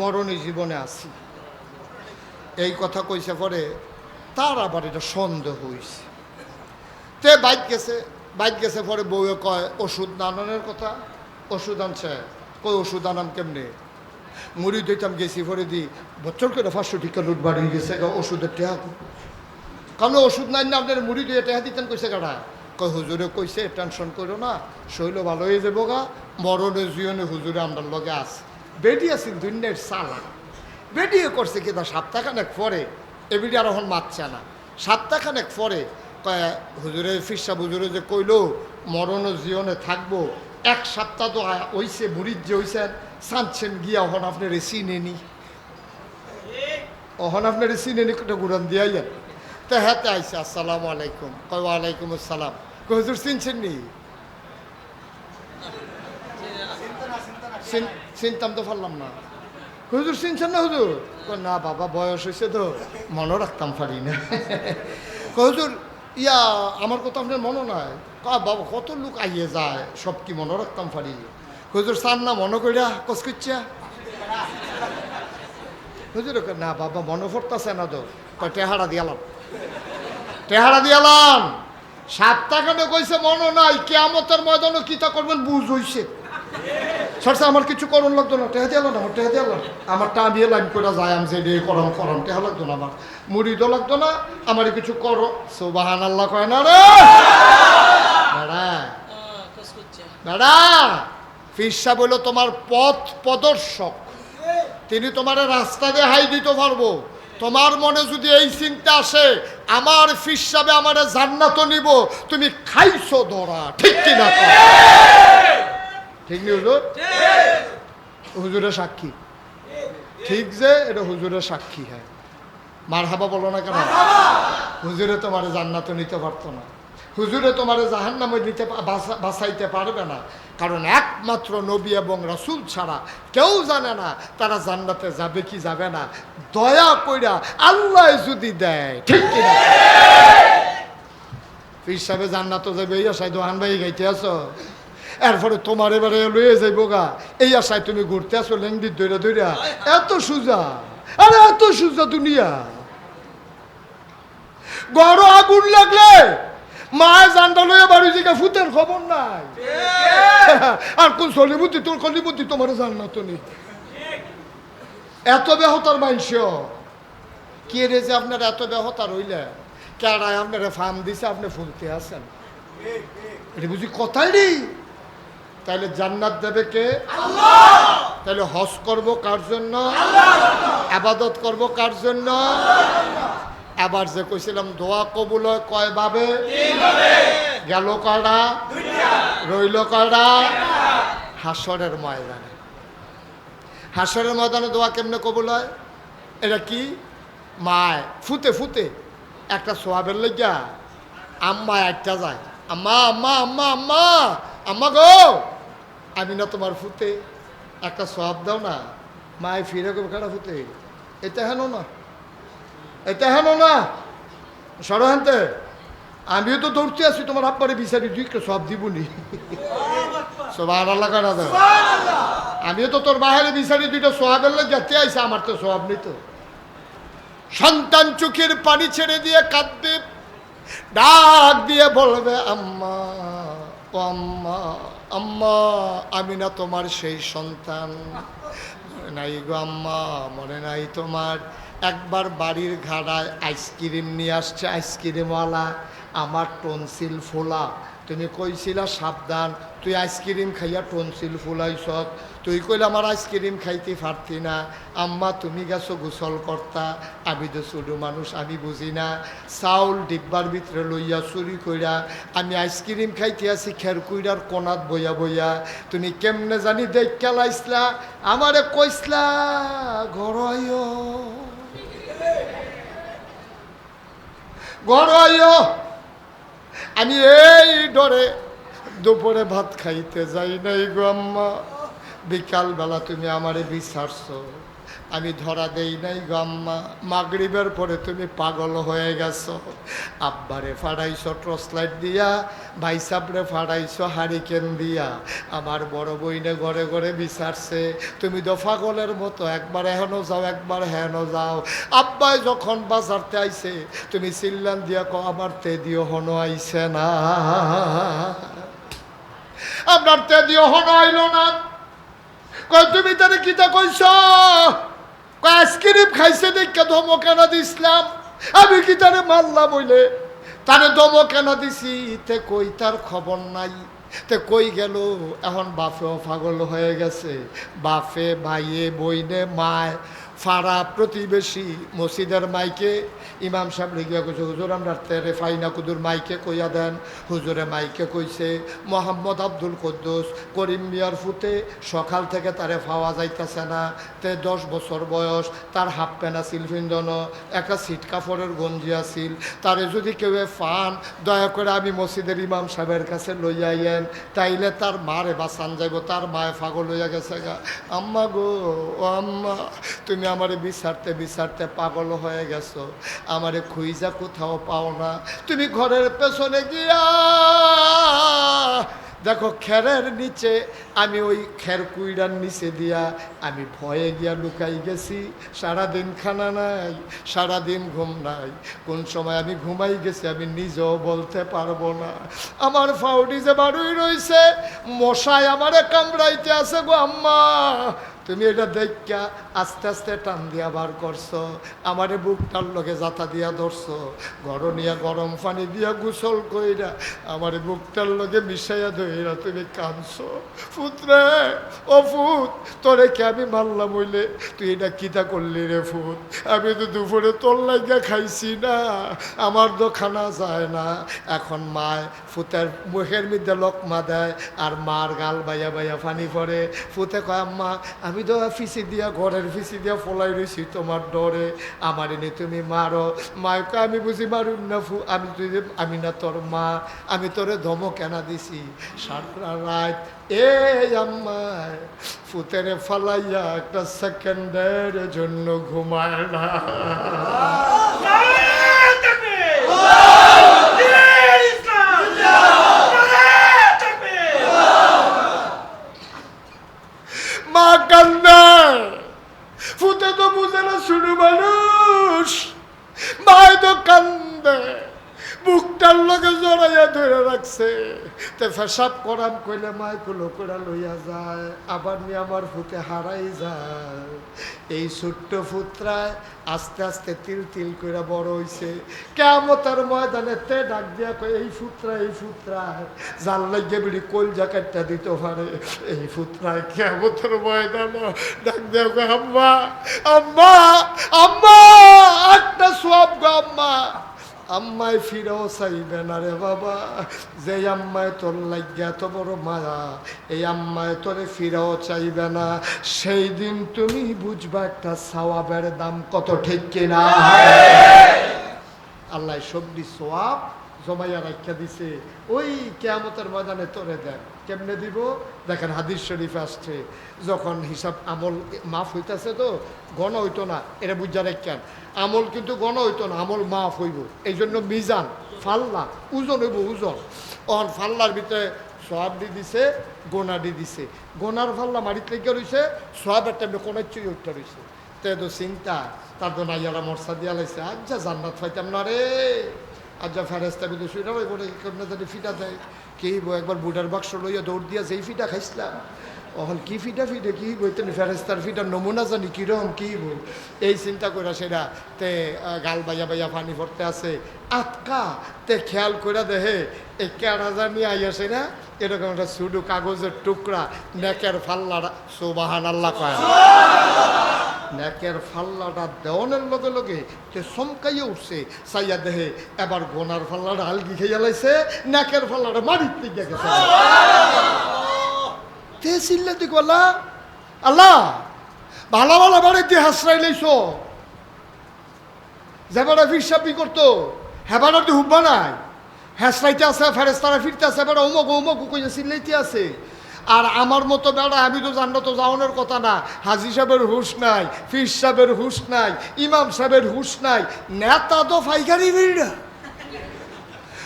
মরণী জীবনে আসি এই কথা কইছে পরে তার আবার এটা সন্দেহ হইছে তে বাইক গেছে পরে বউয়ে কয় ওষুধ নানানোর কথা ওষুধ আনছে। কই ওষুধ আনাম কেমনে? মুড়ি দিতাম গেছি পরে দি বছর করে 500 টাকা লুট বাড়িয়ে গেছে ওষুধের টেহা। কারণ ওষুধ নাই না আপনার মুড়ি দিয়ে টেহা দিতেন কইছে কারা? কই হুজুরে কইছে টেনশন করো না, শৈল ভালো হয়ে যাবো গা, মরণের জীবনে হুজুরে আমরার লগে আছে। বেডি আছেন দুনিয়ার সালা, বেডিয়ে করছে কিনা সপ্তাহখানেক পরে, এবিডি আর এখন মারছে না। সপ্তাহখানেক পরে হুজুরে ফিরসা হুজুরে যে কইলো মরণের জীবনে থাকবো, 1 সপ্তাহ তো হইছে মুড়ির যে হইছেন চাঁদছেন গিয়া ওহন আপনার চিনে নি, ওহন আপনার চিনে নি একটা গুড়ান দিয়াই তো হাতে আইসে আসসালামু আলাইকুম। কয় ওয়ালাইকুম আসসালাম। কই হুজুর চিনছেন নি? চিনতাম তো পারলাম না। হুজুর চিনছেন না হুজুর? না বাবা বয়স হয়েছে তো মনে রাখতাম পারি না। হুজুর ইয়া আমার কথা আপনার মনে নাই? বাবা কত লোক আইয়ে যায়, সব কি মনে রাখতাম পারি? হুজুর চান না মনে করিয়া কচকিচ্ছা? হুজুর না বাবা মনে পড়তেছে না তো। টেহারা দিয়ালাম, টেহারা দিয়ালাম। সপ্তাহখানে কইছে মনে নাই, কিয়ামতের ময়দানে কিতা করবেন বুঝ হইছে। সরসা আমার কিছু করণ লাগতো না, টেহা দিয়াল না, আমার টেহা দিয়াল আমার টাবিয়ে লাইন করে যায় আমি যে করম করম টেহা লাগতো না, আমার মুড়িদও লাগতো না, আমার কিছু করো। সুবহানাল্লাহ কয় না রে বেড়া, বেড়া ফিরসা বলল তোমার পথ প্রদর্শক, তিনি তোমার রাস্তা দিয়ে হাই দিতে পারবো। তোমার মনে যদি এই চিন্তা আসে আমার ফিরসাবে আমার জান্নাত নিব, তুমি খাইছো ধরা, ঠিক কিনা? ঠিক নেই হুজুর? হুজুরের সাক্ষী, ঠিক যে এটা হুজুরের সাক্ষী। হ্যাঁ মারহাবা বলো না কেন? হুজুরে তোমার জান্নাত নিতে পারতো না, হুজুরে তোমার জাহান্নামে নিতে বাঁচাইতে পারবে না, কারণ একমাত্র নবী এবং রাসূল ছাড়া কেউ জানে না তারা জান্নাতে যাবে কি যাবে না। দয়া কইরা আল্লাহ যদি দেয়, ঠিক কিনা? পীর সাহেব জান্নাত যাবে এই আশায় দোহান ভাই গাইতে আছো, এরপরে তোমার এবারে লয়ে যাইবো গা এই আশায় তুমি ঘুরতে আসো লেংদি দৈরা দৈরা। এত সুজা, আরে এত সুজা দুনিয়া। গড় আগুন লাগলে মায় জানটা লইয়া বাড়ি দিকে ফুতের খবর নাই। আর কোন সলিবুদ্ধি তোর কলিবুদ্ধি তোমার জান্নাত নেই। এত বেহতার মাইন্স কে রে যে আপনার এত বেহতার হইলে কেডায় আপনারা ফার্ম দিছে আপনি ফুলতে আছেন, এটা বুঝি কথাই নেই। তাহলে জান্নাত দেবে কে? আল্লাহ। তাহলে হজ করব কার জন্য? ইবাদত করব কার জন্য? এবার যে কইছিলাম দোয়া কবুল হয় কয় ভাবে? গেল কয়টা? রইল কয়টা? হাসরের ময়দানে, হাসরের ময়দানে দোয়া কেমনে কবুল হয়? এটা কি? মায় ফুতে ফুতে একটা সোয়াবের লইয়া আম্মা একটা যায়, আম্মা আম্মা আম্মা আম্মা আম্মা গো, আমি না তোমার ফুতে একটা সোয়াব দাও না। মায় ফিরে গো কারা ফুতে, এটা হেন না, এটা হেন না, সরো হেনতে, আমিও তো দৌড়তে আছি তোমার আব্বারে বিচারি দুই সব দিবনি। সুবহানাল্লাহ কারা দাও, আমিও তো তোর বাহিরে বিচারি দুইটা সোয়াবের লোক যেতে আইসা, আমার তো সোয়াব নেই। তো সন্তান চোখের পানি ছেড়ে দিয়ে কাঁদবে, ডাক দিয়ে বলবে আম্মা ও আম্মা আম্মা, আমি না তোমার সেই সন্তান, মনে নাই গো আম্মা, মনে নাই তোমার? একবার বাড়ির ঘাড়ায় আইসক্রিম নিয়ে আসছে আইসক্রিমওয়ালা, আমার টনসিল ফোলা, তুমি কইছিলা সাবধান, তুই আইসক্রিম খাইয়া টনসিল ফুলাইছ, তুই কইলে আমার আইসক্রিম খাইতে পারতি না। আম্মা তুমি গেছো গোসল করতা, আমি তো ছোটো মানুষ, আমি বুঝি না, চাউল ডিব্বার ভিতরে লইয়া চুরি কইরা আমি আইসক্রিম খাইতে আছি খের কুইরার কোনাত বইয়া বইয়া, তুমি কেমনে জানি দেখ লাইসলা, আমারে কইসলা ঘর আইও, ঘর আইও। আমি এই ডরে দুপুরে ভাত খাইতে যাই নাই গো আম্মা, বিকালবেলা তুমি আমারে বিচারছো, আমি ধরা দেই নাই গো আম্মা, মাগরিবের পরে তুমি পাগল হয়ে গেছো, আব্বারে ফাড়াইছো টর্চ লাইট দিয়া, ভাই সাবরে ফাড়াইছো হারিকেন দিয়া, আমার বড় বইনে ঘরে ঘরে বিচারছে, তুমি তো পাগলের মতো একবার হেনো যাও একবার হেনো যাও। আব্বাই যখন বাজারতে আইছে তুমি চিল্লান দিয়া কো আমার তে দিও হনো আইছে না। আপনার তেদিও হন আইল না। কয় তুমি তারে কিতা কইছ? কয় আইসক্রিম খাইছে দেখে ধমক এনা দিছিলাম। আমি কি তারে মারলাম হইলে? তারে ধমক এনা দিছি, তে কই তার খবর নাই। তে কই গেল? এখন বাপেও পাগল হয়ে গেছে। বাপে, ভাইয়ে, বইনে, মায়, ফাড়া প্রতিবেশী, মসজিদের মাইকে ইমাম সাহেব লিখিয়া কইছে, হুজুর আমরা তেরে ফাইনা কুদুর মাইকে কইয়া দেন। হুজুরে মাইকে কইছে মোহাম্মদ আব্দুল কুদ্দুস করিম মিয়ার ফুতে সকাল থেকে তারে পাওয়া যাইতেছে না। তে 10 বছর বয়স, তার হাফ প্যান্ট আছিল ফিন্দন, একটা সিট কাপড়ের গঞ্জি আছিল। তারে যদি কেউ ফান, দয়া করে আমি মসজিদের ইমাম সাহেবের কাছে লইয়া আইয়েন, তাইলে তার মারে বাঁচান যাইব। তার মায়ে পাগল হইয়া গেছে গা। আম্মা গো, ও আম্মা, তুমি আমারে বিচারতে বিচারতে পাগল হয়ে গেছো। আমারে খুঁজা কোথাও পাও না। তুমি ঘরের পেছনে গিয়া দেখো খেরের নিচে, আমি ওই খের কুইড়ার নিচে দিয়া আমি ভয়ে গিয়া লুকাই গেছি। সারাদিন খানা নাই, সারাদিন ঘুম নাই। কোন সময় আমি ঘুমাই গেছি আমি নিজেও বলতে পারবো না। আমার ফাউডি যে বাড়ুই রইছে, মশায় আমারে কামড়াইতে আছে গো আম্মা। তুমি এটা দেখা আস্তে আস্তে টান দিয়া বার করছো, আমারে বুকটার লগে জাতা দিয়া ধরছো, গরনিয়া গরম পানি দিয়া গোসল কইরা আমারে বুকটার লগে মিশাইয়া ধইরা তুমি কাঁদছো। ফুতরে, ও ফুত, তোরে কে আমি মারলাম হইলে? তুই এটা কিতা করলি রে ফুত? আমি তো দুপুরে তোর লাগিয়া খাইছি না, আমার তো খানা যায় না। এখন মায় ফুতের মুখের মধ্যে লকমা দেয় আর মার গাল বাইয়া বাইয়া পানি পড়ে। ফুতে কয় আম্মা আমি তো ফিসি দিয়া ঘরের ফিসি দিয়া ফলাই রয়েছি তোমার ডরে, আমার এনে তুমি মারো। মায়কে আমি বুঝি মারুন না ফু, আমি না তোর মা, আমি তোরে ধমক কেনা দিছি সারা রাত। এই আম্মায় ফুতেরে ফালাইয়া একটা সেকেন্ডের জন্য ঘুমায় না। মা কান্দে, ফুতে তো বুঝে না শুরু মানুষ। মায় তো কান্দে, বুকটার লগে জড়াইয়া ধরে রাখছে। তে ফেসাব করাম কইলে মায় কুলো করে লইয়া যায়, আবার নিয়ে আমার ফুতে হারাই যায়। এই ছোট্ট ফুতরায় আস্তে আস্তে তিল তিল করে বড় হইছে। কিয়ামতের ময়দানে তে ডাক দিয়া কয় এই ফুতরায় জাল লাগিয়ে বিড়ি কোল জ্যাকেটটা দিতে পারে। এই ফুতরায় কিয়ামতের ময়দানে ডাক দিয়া কয় আম্মা, আম্মা, আম্মা, একটা সব গো আম্মা। আম্মায় ফিরেও চাইবে না রে বাবা। যে আম্মায় তোর লাগিয়া এত বড় মায়া, এই আম্মায় তোরে ফিরেও চাইবে না। সেই দিন তুমি বুঝবা একটা সওয়াবের দাম কত, ঠিক কিনা? আল্লাহ সবজি সওয়াব জমাইয়া রাখা দিছে, ওই কিয়ামতের ময়দানে তোরে দেন। কেমনে দিব? দেখেন হাদিস শরীফ আসছে, যখন হিসাব আমল মাফ হইতেছে তো গণ হইতো না, এটা বুঝা রাখেন। আমল কিন্তু গণ হইতো না, আমল মাফ হইব। এই জন্য মিজান, ফাল্লা, ওজন হইব, ওজন। অন ফাল্লার ভিতরে সওয়াব দি দিছে, গোনা দি দিছে। গোনার ফাল্লা মারিত লেগে রয়েছে, সওয়াবের টাইমে কোনার চেয়ে উঠতে রয়েছে। তে তো চিন্তা, তার তো নাইয়ারা মরসা দিয়া লাইছে, আচ্ছা জান্নাত পাইতাম না রে। আচ্ছা ফেরেস্তা কিন্তু শুনে ওই বলে কেমনে জানি ফিটা দেয় কি একবার বুড়ার বাক্স লইয়া দৌড় দিয়া যেই ফিটা খাইছিলাম, অহল কি ফিটা ফিটে কি বইতেন ফেরেস্তার ফিটার নমুনা জানি কীরকম কী বই। এই চিন্তা করে সেটা তে গাল বাইয়া বাইয়া পানি পড়তে আছে আটকা। তে খেয়াল করে দেহে এই কেড়া জানি আইয়াছে না, এরকম একটা শুধু কাগজের টুকরা নেকের ফাল্লাটা, সুবাহান আল্লাহ কয়, নেকের ফাল্লাটা দেওয়ানের লগে লগে তে চমকাইয়া উঠছে। চাইয়া দেহে এবার গোনার ফাল্লাটা আলগি খেয়ে লাইছে, নেকের ফাল্লাটা মারিত লিগে গেছে। তে চিল্লা তুই বলা আল্লাহ ভালো ভালো বাড়ি দিয়ে হাসরাই লাইছ, যে বেড়া ফিরসাপি করতো হেবারা তো হুব্বা নাই, হাসরাইতে আছে ফেরেস্তারা ফিরতে আছে, বেড়া অমুক অমুক কইয়া চিল্লাইতে আছে। আর আমার মতো বেড়া আমি তো জান্নাত যাওয়ানোর কথা না, হাজি সাহেবের হুশ নাই, ফির সাহেবের হুশ নাই, ইমাম সাহেবের হুশ নাই, নেতা তো ফাইকারি বেড়া।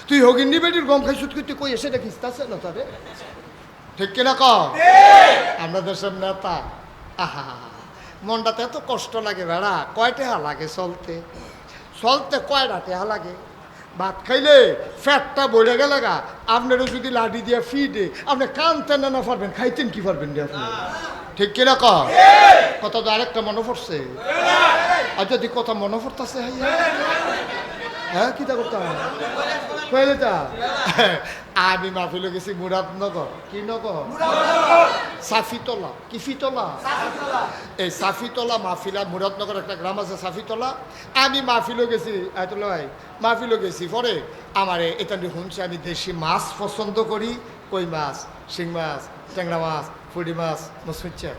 তুই হগিন্নি বেটির গম খাইছুত করতে কই এসে দেখিস আছে না তারে, ঠিক কিনা ক? আমরা দেশের নেতা, আহা মনটাতে এত কষ্ট লাগে বেড়া। কয় টেহা লাগে চলতে চলতে, কয়টা টেহা লাগে? ভাত খাইলে ফ্যাটটা বইরে গেলে গা আপনারও যদি লাঠি দিয়ে ফিডে আপনি কানতেন না পারবেন, খাইতেন কি পারবেন রে আপনি? ঠিক কিনা কথা তো আরেকটা মনে পড়ছে। আর যদি কথা মনে পড়তেছে হ্যাঁ কিতা করতাম আমি মাহফিলে গেছি মুরাদনগর। কি নগর? সাফিতলা। কি ফিতলা? এই সাফিতলা মাহফিলা, মুরাদনগর একটা গ্রাম আছে সাফিতলা। আমি মাহফিলে গেছি, আয়তুল্লাহ ভাই মাহফিলে গেছি। পরে আমার এটা শুনছি আমি দেশি মাছ পছন্দ করি, কই মাছ, শিং মাছ, ট্যাংরা মাছ, ফুটি মাছ, মুসমিচ্চা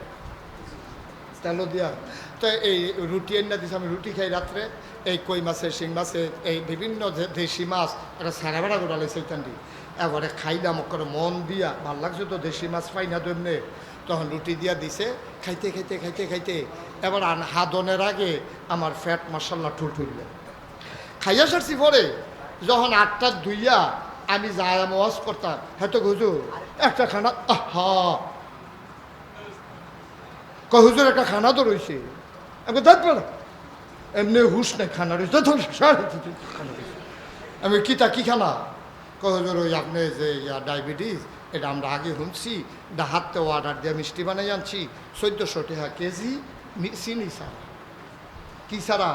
তেল দিয়া। তো এই রুটি এনে দিচ্ছে, আমি রুটি খাই রাত্রে। এই কই মাছের, শিং মাছের, এই বিভিন্ন দেশি মাছ একটা সারা বেড়া গোড়ালে সেইখানটি এবারে খাইলাম করে মন দিয়া। ভাল লাগছে তো, দেশি মাছ পাই না দমনে। তখন রুটি দিয়া দিছে, খাইতে খাইতে খাইতে খাইতে এবার হাদনের আগে আমার ফ্যাট মাসাল্লা ঠুলঠুললে খাইয়া সারছি। পরে যখন 8টার ধুইয়া আমি যায় ওয়াজ করতাম, হ্যাঁ তো হুজুর একটা খানা, আহা হুজুর একটা খানা তো রয়েছে। আমি দেখবো না, এমনি হুশ নেই, খানা রয়েছে। আমি কি খানা? হুজুর ওই আপনি যে ডায়াবেটিস, এটা আমরা আগে শুনছি, হাতে অর্ডার দিয়ে মিষ্টি বানাই আনছি 1400 টাকা কেজি চিনি ছাড়া। কি ছাড়া?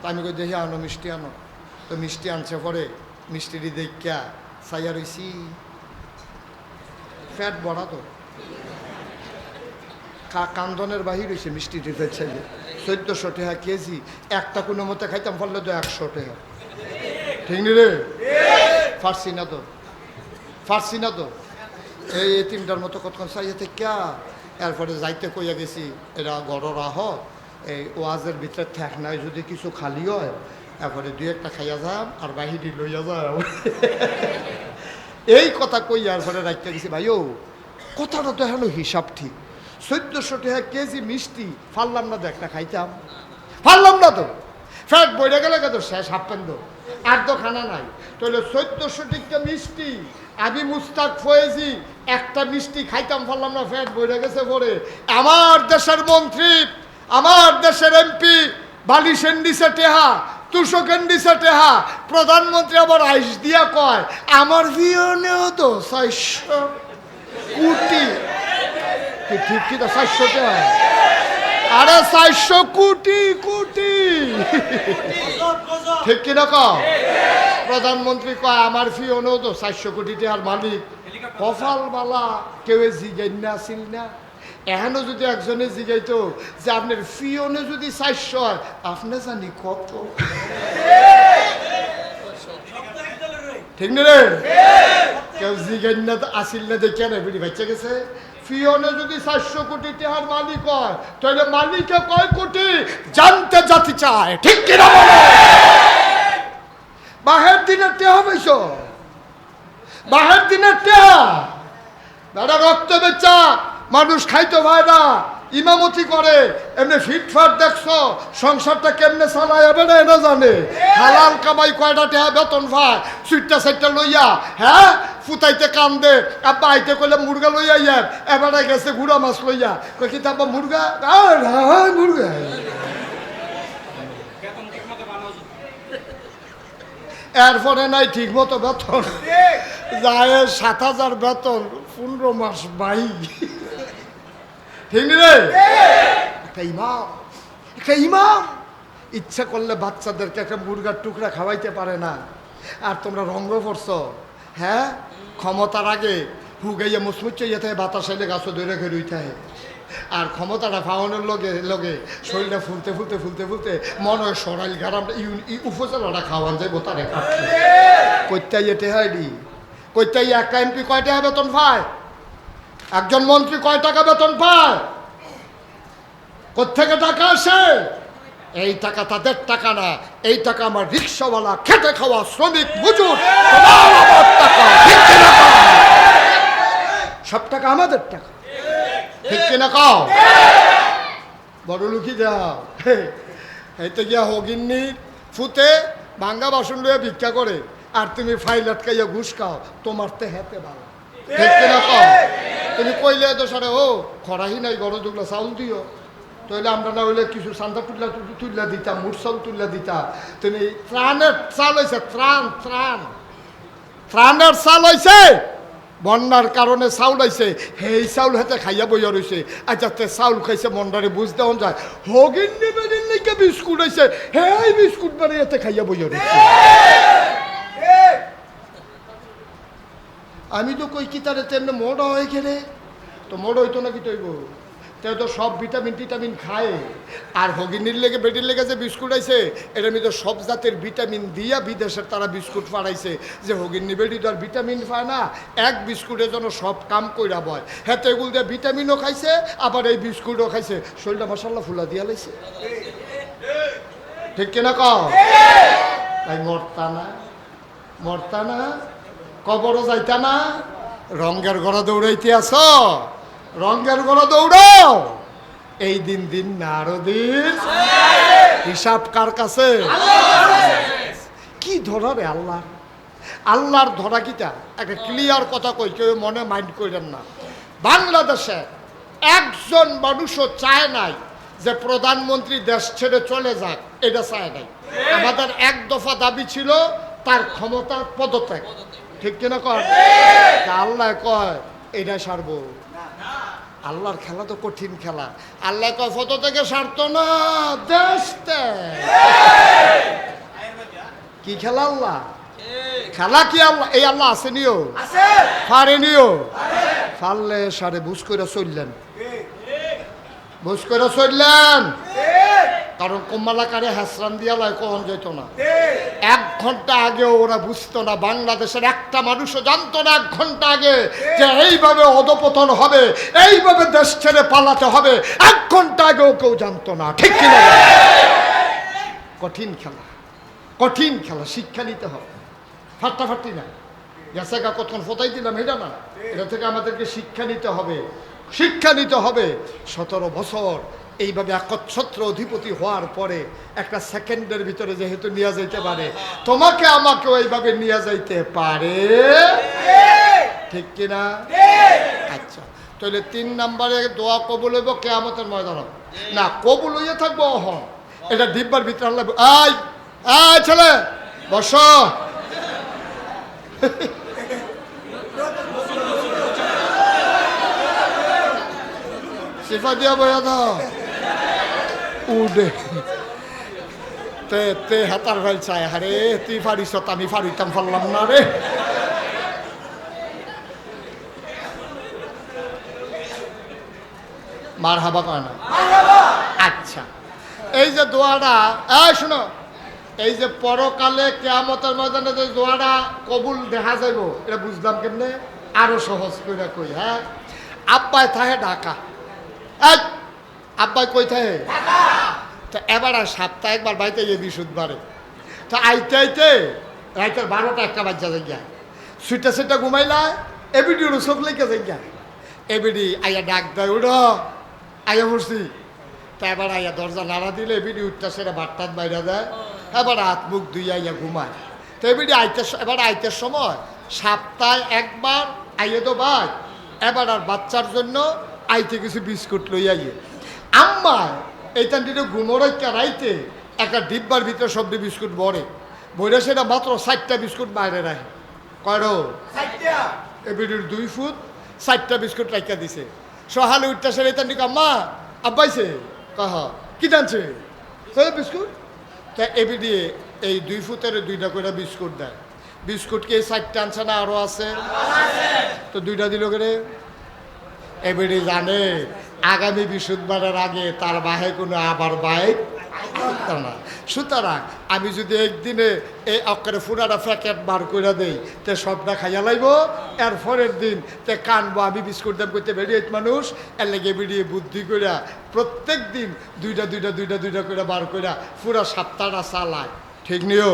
আমি কই দেখি আনো মিষ্টি আনো। তো মিষ্টি আনছে। পরে মিষ্টিটি দেখা চাইয়া রয়েছি, ফ্যাট বড়া তো কান্দনের বাহির হয়েছে মিষ্টিটি চাইলে 1400 টাকা কেজি। একটা কোনো মতে খাইতাম পারলে তো 100 টাকা। ঠিক নি রে? ফার্সি না তো এই 3টার মতো কতক্ষণ চাইতে ক্যা। এরপরে যাইতে কইয়া গেছি এরা গড়রা হয়, এই ওয়াজের ভিতরে ঠেক নাই, যদি কিছু খালি হয় এরপরে 2-1টা খাইয়া যাম আর বাহিরি লইয়া যাম। এই কথা কইয়া এরপরে রাখতে গেছি। ভাইও কথাটা তো এখন হিসাব ঠিক, 1400 টাকা কেজি মিষ্টি পারলাম না তো একটা খাইতাম, পারলাম না তো। ফ্যাট বইরে গেলে তো শেষ হাফেন্দ আর তো খানা নাই। তাহলে 1400 টাকা মিষ্টি আমি মুস্তাক ফয়েজি একটা মিষ্টি খাইতাম পারলাম না, ফ্যাট বইরে গেছে। পরে আমার দেশের মন্ত্রী, আমার দেশের এমপি বালিশেন দিছে টেহা, তুষকেন দিছে টেহা, প্রধানমন্ত্রী আবার আইস দিয়া কয় আমার ভিয়নেও তো 400 কোটি। ঠিক কি তো 400 টাকা? আরে 400 কোটি কোটি। ঠিক কিনা কও? প্রধানমন্ত্রী কয় আমার ফিওনেও তো 400 কোটি টাকার মালিক। কপাল বালা কেউ জিগাই না আসিল না। এখনো যদি একজনে জিগাইতো যে আপনার ফিওনে যদি 400 হয়, আপনি জানি কত। ঠিক না রে? কেউ জিগাই না আসিল না দেখে না বিড়ি বাচ্চা গেছে। ফিওনে যদি 400 কোটি টাকার মালিক হয়, তাহলে মালিকে কয় কোটি জানতে জাতি চায়। ঠিক কিনা বলো? বাহের দিনের টেহা পাইছ, বাহের দিনের টেহা দাদা রক্ত বেচা মানুষ খাইতো ভাই না, ইমামতি করে এমনি ফিটফাট দেখছো, সংসারটা কেমনে চালায় এবার এরা জানে। হালাল কামাই কয়টা টেহা বেতন ভাই, সুইটটা সাইটটা লইয়া হ্যাঁ ফুটাইতে কান্দে। আব্বা আইতে কইলে মুরগা লইয়া ইয়ার, এবারে গেছে গুড়া মাছ লইয়া, কই কি তাব্বা মুরগা? মুরগা এরপরে নাই ঠিক মতো বেতন, যায় 7000 বেতন 15 মাস বাই। ঠিক রে? একটা ইমাম ইচ্ছা করলে বাচ্চাদেরকে একটা মুরগার টুকরা খাওয়াইতে পারে না, আর তোমরা রঙ্গ পড়ছ। হ্যাঁ, ক্ষমতার আগে হুগাইয়া মুসমুচ্চ ইয়ে থাকে, বাতাস এলে গাছও ধরে ঘেরে থাকে। আর ক্ষমতাটা পাওয়ানোর লগে শরীরটা ফুলতে ফুলতে ফুলতে ফুলতে মনে হয় সরাইল গ্রামটা উপজেলাটা খাওয়ান যাইব তারে কাটলে। কইতাই এটে হয় নি, কইতাই একটা এমপি কয় টাকা বেতন পায়, একজন মন্ত্রী কয় টাকা বেতন পায়, কোত্থেকে টাকা আসে? এই টাকা তাদের টাকা না, এই টাকা আমার রিক্সাওয়ালা, খেটে খাওয়া শ্রমিক মজুর টাকা। সব টাকা আমাদের টাকা। ঠিক কিনা কও? বড় লুকি যাও এইতে গিয়া হগিন্নি ফুতে ভাঙ্গা বাসন লইয়া ভিক্ষা করে, আর তুমি ফাইল আটকাইয়া ঘুষ খাও, তোমার তে হেতে ভালো। ঠিক কিনা কও? তুমি কইলে তো সারে ও খরাহি নাই গরজ দুগলা চাউল দিও, তাহলে আমরা না হইলে কিছু চান্দা তুল্লা দিতাম, মুরসাল তুল্লা দিতাম। তুমি ত্রাণের চাল হয়েছে, ত্রাণের চাল হয়েছে, বন্যার কারণে চাউল হয়েছে, সেই চাউল হাতে খাইয়া বইয়া রয়েছে। আচ্ছা তে চাউল খাইছে মন্ডারে বুঝ দেওয়া যায়, হগিন নিবেদিন নাকি বিস্কুট হয়েছে, সেই বিস্কুট বানিয়ে হাতে খাইয়া বইয়া রয়েছে। আমি তো কই কি তারে তেমনি মোড় হয়ে গেলে তো মোড় হইতো নাকি তৈব, তেও তো সব ভিটামিন টিটামিন খায়। আর হগিনীর লেগে বেটির লেগে যে বিস্কুট আইছে এটার মধ্যে সব জাতের ভিটামিন দিয়া বিদেশের তারা বিস্কুট পাড়াইছে, যে হগিনী বেটি তো আর ভিটামিন পায় না, এক বিস্কুটের জন্য সব কাম কইরা বয়। হ্যাঁ তো এগুলো দিয়ে ভিটামিনও খাইছে, আবার এই বিস্কুটও খাইছে, শরীরটা মাসাল্লাহ ফুলা দিয়া লাইছে। ঠিক কিনা কও? তাই মরতা না, কবরও যাইতা না, রঙের ঘরে দৌড়াইতে আস, রঙের ঘরে দৌড়াও। এই দিন না আরো দিন, হিসাব কার কাছে? কি ধরা রে আল্লাহর ধরা কিটা? একটা ক্লিয়ার কথা কই, কেউ মনে মাইন্ড করেন না। বাংলাদেশে একজন মানুষও চায় নাই যে প্রধানমন্ত্রী দেশ ছেড়ে চলে যাক, এটা চায় নাই। আমাদের এক দফা দাবি ছিল তার ক্ষমতার পদত্যাগ। ঠিক কিনা কয়? আল্লাহ কয় এটা সারব। আল্লাহর খেলা তো কঠিন খেলা। আল্লাহ কয় পদত্যাগে সারতো না, দেশ কি খেলা? আল্লাহ খেলা কি? আল্লাহ এই আল্লাহ আসেনিও, পারেনিও, পারলে সারে বুঝ করে চললেন, কারণ কম্মালাকারে হাসরান দিয়া লয় কখন যেত না। 1 ঘন্টা আগেও ওরা বুঝতো না, বাংলাদেশের একটা মানুষও জানতো না 1 ঘন্টা আগে যে এইভাবে অধপতন হবে, এইভাবে দেশ ছেড়ে পালাতে হবে। 1 ঘন্টা আগেও কেউ জানতো না। ঠিক কিনা? কঠিন খেলা, শিক্ষা নিতে হবে। ফাটাফাটি না, গেছে গা কতক্ষণ ফোটাই দিলাম এটা না, এটা থেকে আমাদেরকে শিক্ষা নিতে হবে। 17 বছর এইভাবে একচ্ছত্র অধিপতি হওয়ার পরে একটা সেকেন্ডের ভিতরে যেহেতু নিয়ে যাইতে পারে, তোমাকে আমাকেও এইভাবে নিয়ে যাইতে পারে। ঠিক কিনা? আচ্ছা, তাহলে 3 নম্বরে দোয়া কবুল হইব কিয়ামতের ময়দানে না, কবুল হইয়া থাকবো। এটা ডিব্বার ভিতরে আল্লাহ, আয় ছেলে বস, সিফা দিয়া বইয়া দাও, উডে তে হাতার ভাই চায়, আরে তুই ফারিস, আমি ফারিতাম, পারলাম না রে। মার হাবা কয় না? আচ্ছা, এই যে দোয়াটা, শোনো, এই যে পরকালে কিয়ামতের ময়দানে যে দোয়াটা কবুল দেখা যাইব, এটা বুঝলাম কেমনে? আরো সহজ করে কই। হ্যাঁ, আব্বাই থাহে ঢাকা, আব্বাই কই থাকে? তো এবার আর সপ্তাহে একবার বাড়িতে গিয়ে বৃহস্পতিবারে, তো আইতে রাইতের 12টা 1টা বাজা যাই, সুইটা ঘুমাইলা, এবিডি ওর চোখ লেগে যাই, এবিডি আইয়া ডাক দেয়, উড়ো আইয়া পড়ছি। তা এবার আইয়া দরজা নাড়া দিলে এবিডি উঠটা সেটা ভাতটাত বাইরে দেয়, এবার হাত মুখ ধুইয়া আইয়া ঘুমায়। তো এবিডি আইতে সময় সপ্তাহে একবার আইয়ে তো ভাই, এবার আর বাচ্চার জন্য আইতে কিছু বিস্কুট লইয়া গিয়ে আম্মা এইখান থেকে ঘুমোরাইকা রাইতে একটা ডিব্বার ভিতরে সবজি বিস্কুট ভরে সেটা মাত্র 4টা বিস্কুট বাইরে রাখে। কয়রো? 4টা। এবিডির 2 ফুট 4টা বিস্কুট রাখা দিছে। সহালে উঠতে সে এইখান থেকে, আম্মা আব্বাইছে, কহ কি জানছে বিস্কুট? তা এবিডি এই 2 ফুটের 2টা করে বিস্কুট দেয়। বিস্কুট কি 4টা আনছে না আরো আছে? তো 2টা দিল করে। এবারে জানে আগামী বৃহস্পতিবারের আগে তার বাহে কোনো আবার বাইক না। সুতরাং আমি যদি একদিনে এই অক্ষরে ফুরাটা প্যাকেট বার করে দেই, তে সবটা খাইয়া লাইব, এর পরের দিন তে কানবো আমি বিস্কুট দাম করতে বেরিয়ে মানুষ, এর লেগে বেরিয়ে বুদ্ধি করিয়া প্রত্যেক দিন 2টা করে বার করিয়া পুরা সপ্তাহটা চালায়। ঠিক নিও।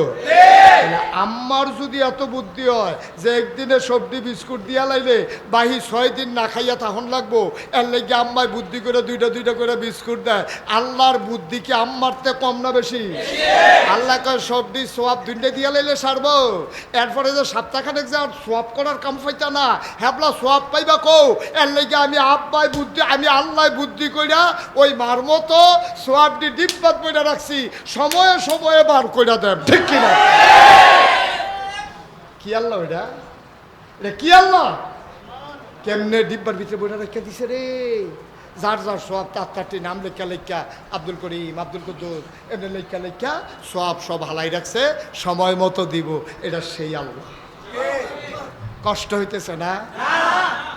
আম্মার যদি এত বুদ্ধি হয় যে একদিনে সবজি বিস্কুট দিয়া লাইলে বাহি 6 দিন না খাইয়া তখন লাগবো, এর লেগে আম্মায় বুদ্ধি করে দুইটা করে বিস্কুট দেয়। আল্লাহর বুদ্ধি কি আম্মারতে কম না বেশি? আল্লাহ কয় সবজি সোয়াব দুইটা দিয়া লাইলে সারবো, এরপরে যে সপ্তাহখানেক যে সোয়াব করার কাম পাইতা না, হ্যাবলা সোয়াব পাইবা কও? এর লেগে আমি আব্বাই বুদ্ধি, আমি আল্লাহ বুদ্ধি কইরা ওই মার মতো সোয়াবটি ডিব্বাত বইটা রাখছি, সময়ে সময়ে বার কইরা দেন। ঠিক কিনা? কি আল্লাহ এটা? এটা কি আল্লাহ? কেমনে ডিব্বার ভিতরে বইটা রেখে দিছে রে? যার যার সব তার নাম লেখা আব্দুল করিম, আব্দুল কুদ্দুস এমনি লেখা সব হালাই রাখছে, সময় মতো দিব। এটা সেই আল্লাহ। কষ্ট হইতেছে না?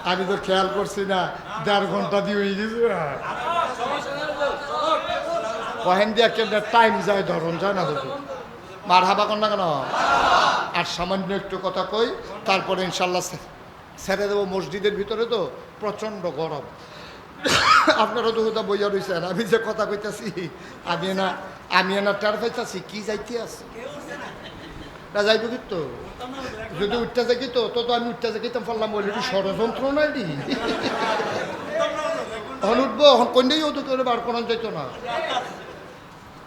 আমি তো খেয়াল করছি না, 1.5 ঘন্টা দিয়ে হয়ে গেছে। কহেন দিয়া কেমন টাইম যায়, ধরন যায় না বুঝি। মার হাবা কর না কেন? আর সামান্য একটু কথা কই, তারপরে ইনশাল্লাহ ছেড়ে দেবো। মসজিদের ভিতরে তো প্রচণ্ড গরম, আপনারা তো কোথাও বইয়া রয়েছেন। আমি যে কথা কইতাছি আমি না টের পাইতাছি কি যাইতে আছে না যাইব কিন্তু। যদি উঠতে যাই তো আমি উঠতে যাইতাম পারলাম, বলি ষড়যন্ত্র নাই দি এখন উঠবো, এখন কন্যাই হতো করে বার করান যাইতো না।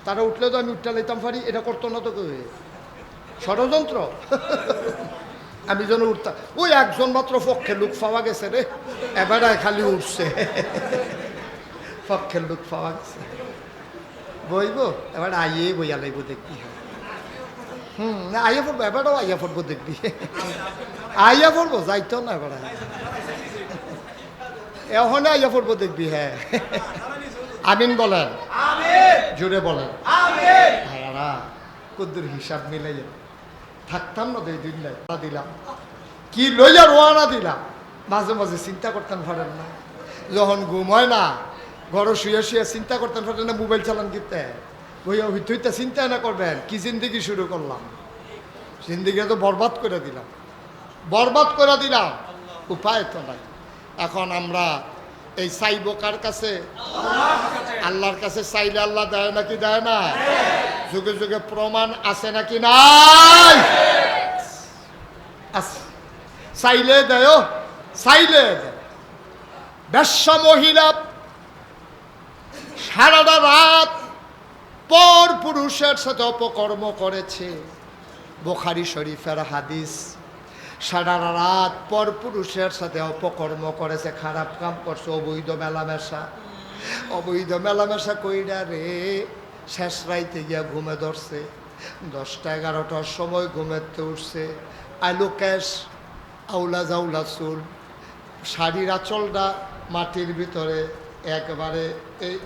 তারা উঠলে তো আমি উঠতে লাইতাম পারি, এটা করতো না তো কই ষড়যন্ত্র। আমি যেন উঠতাম, ওই একজন মাত্র পক্ষের লোক পাওয়া গেছে রে, এবারে খালি উঠছে। পক্ষের লোক পাওয়া গেছে, বইব এবার আইয়ে বইয়া লাইব দেখবি। না আইয়া পড়বো, এবারও আইয়া পড়বো দেখবি। আইয়া পড়বো, যাইতো না এবার, এখন আইয়া পড়বো দেখবি। হ্যাঁ আমিন বলেন, জোরে বলেন। ভাইয়ারা কদ্দুর হিসাব মিলাইয়া থাকতাম না, 2 দিন দিলাম কি লইয়া রোয়ানা দিলাম। মাঝে মাঝে চিন্তা করতেন পারেন না, যখন ঘুম হয় না ঘরে শুয়ে শুয়ে চিন্তা করতেন পারেন না, মোবাইল চালান কিনতে বইয়া হইতে চিন্তা না করবেন কি জিন্দিগি শুরু করলাম। জিন্দিগি তো বরবাদ করে দিলাম, উপায় তো নাই। এখন আমরা এই চাইব কার কাছে? আল্লাহর কাছে। চাইলে আল্লাহ দেয় নাকি দেয় না? যুগে যুগে প্রমাণ আছে নাকি নাই? চাইলে দেয়, চাইলে বেশ্যা মহিলা সারাটা রাত পর পুরুষের সাথে অপকর্ম করেছে। বুখারী শরীফের হাদিস, সারা রাত পর পুরুষের সাথে অপকর্ম করেছে, খারাপ কাম করছে, অবৈধ মেলামেশা কইরা রে শেষ রাইতে গিয়া ঘুমে ধরছে। 10টা-11টার সময় ঘুমেতে উঠছে, আলু ক্যাশ আউলা জাউলা চুল, শাড়ির আঁচলটা মাটির ভিতরে একবারে এই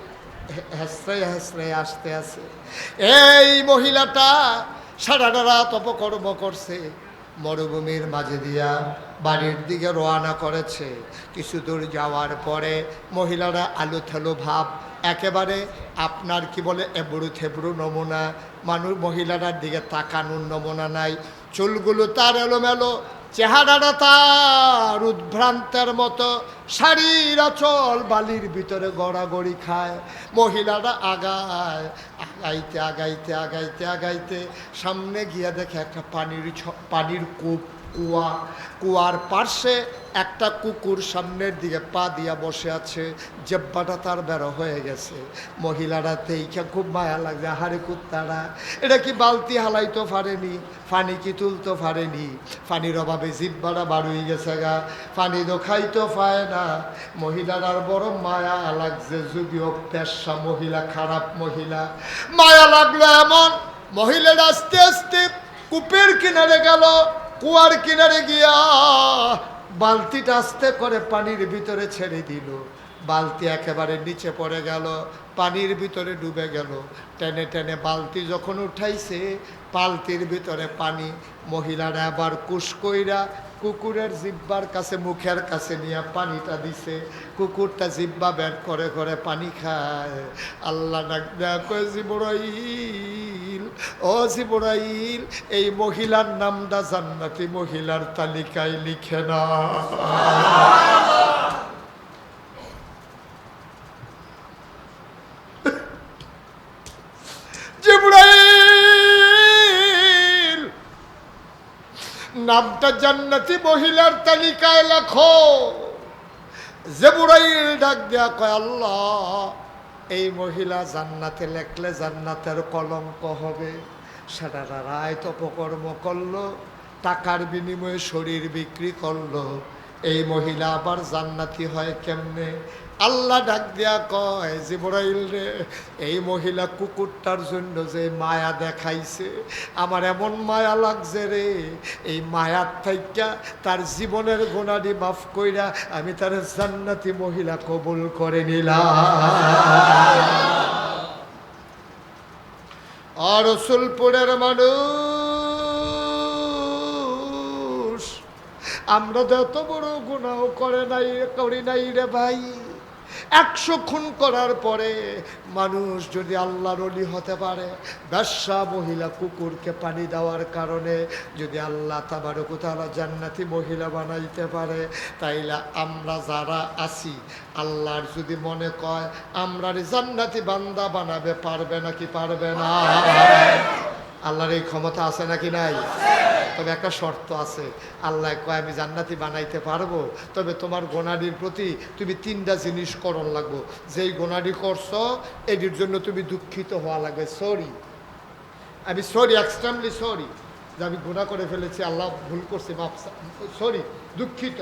হেসড়ে আসতে আছে। এই মহিলাটা সারাটা রাত অপকর্ম করছে, মরুভূমির মাঝে দিয়া বাড়ির দিকে রওনা করেছে। কিছু দূর যাওয়ার পরে মহিলারা আলু থেলু ভাব, একেবারে আপনার কি বলে এবড়ু থেবড়ু নমুনা, মহিলাটার দিকে তাকানোর নমুনা নাই। চুলগুলো তার এলোমেলো, চেহারাটা তার উদ্ভ্রান্তের মতো, শাড়ির আঁচল বালির ভিতরে গড়াগড়ি খায়। মহিলারা আগাইতে সামনে গিয়ে দেখে একটা পানির কুয়ার পার্শ্বে একটা কুকুর সামনের দিকে পা দিয়া বসে আছে, জেব্বাটা তার বেরো হয়ে গেছে। মহিলারা তেইখা খুব মায়া লাগছে, হারে কুত্তারা এটা কি বালতি হালাইতে পারেনি, পানি কি তুলতে পারেনি, পানির অভাবে জিব্বাটা বার হয়ে গেছে গা, পানি তো খাইতে পায় না। মহিলার বড় মায়া লাগছে, যদিও পেশা মহিলা, খারাপ মহিলা। মায়া লাগলো এমন, মহিলারা আস্তে আস্তে কূপের কিনারে গেল, কুয়ার কিনারে গিয়া বালতিটা আস্তে করে পানির ভিতরে ছেড়ে দিল। বালতি একেবারে নিচে পড়ে গেল, পানির ভিতরে ডুবে গেল। টেনে টেনে বালতি যখন উঠাইছে, বালতির ভিতরে পানি। মহিলারা আবার কুসকইরা কুকুরের জিব্বার কাছে, মুখের কাছে নিয়ে পানিটা দিছে। কুকুরটা জিব্বা বের করে করে পানি খায়। আল্লাহ ডাক কয়, জিবরাইল, ও জিবরাইল, এই মহিলার নামটা জান্নাতি মহিলার তালিকায় লিখে না। জিবরাইল নামটা জান্নাতি মহিলার তালিকায় লেখো। জিবরাইল ডাক দেয়া কয়, আল্লাহ, এই মহিলা জান্নাতে লেখলে জান্নাতের কলঙ্ক হবে। সারা রাত অপকর্ম করলো, টাকার বিনিময়ে শরীর বিক্রি করলো, এই মহিলা আবার জান্নাতি হয় কেমনে? আল্লাহ ডাক দিয়া কয়, জিবরাইল রে, এই মহিলা কুকুরটার জন্য যে মায়া দেখাইছে, আমার এমন মায়া লাগছে রে, এই মায়ার থাইকা তার জীবনের গুনাহটি মাফ কইরা আমি তার জান্নাতি মহিলা কবুল করে নিলাম। আর রসুলপুরের মানুষ, আমরা তো এত বড় গুনাহ করি নাই রে ভাই। 100 খুন করার পরে মানুষ যদি আল্লাহর ওলি হতে পারে, বেশ্যা মহিলা কুকুরকে পানি দেওয়ার কারণে যদি আল্লাহ তাবারক ওয়া তাআলা জান্নাতি মহিলা বানাইতে পারে, তাইলে আমরা যারা আছি আল্লাহর যদি মনে কয় আমরা জান্নাতি বান্দা বানাবে, পারবে নাকি পারবে না? আল্লাহর এই ক্ষমতা আছে নাকি নাই? তবে একটা শর্ত আছে, আল্লাহ কয় আমি জান্নাতি বানাইতে পারবো, তবে তোমার গোনাডির প্রতি তুমি 3টা জিনিস করণ লাগবো। যেই গোনাডি করছো এটির জন্য তুমি দুঃখিত হওয়া লাগবে। সরি, আমি সরি, এক্সট্রিমলি সরি যে আমি গুনাহ করে ফেলেছি, আল্লাহ ভুল করছি, মাফ, সরি, দুঃখিত।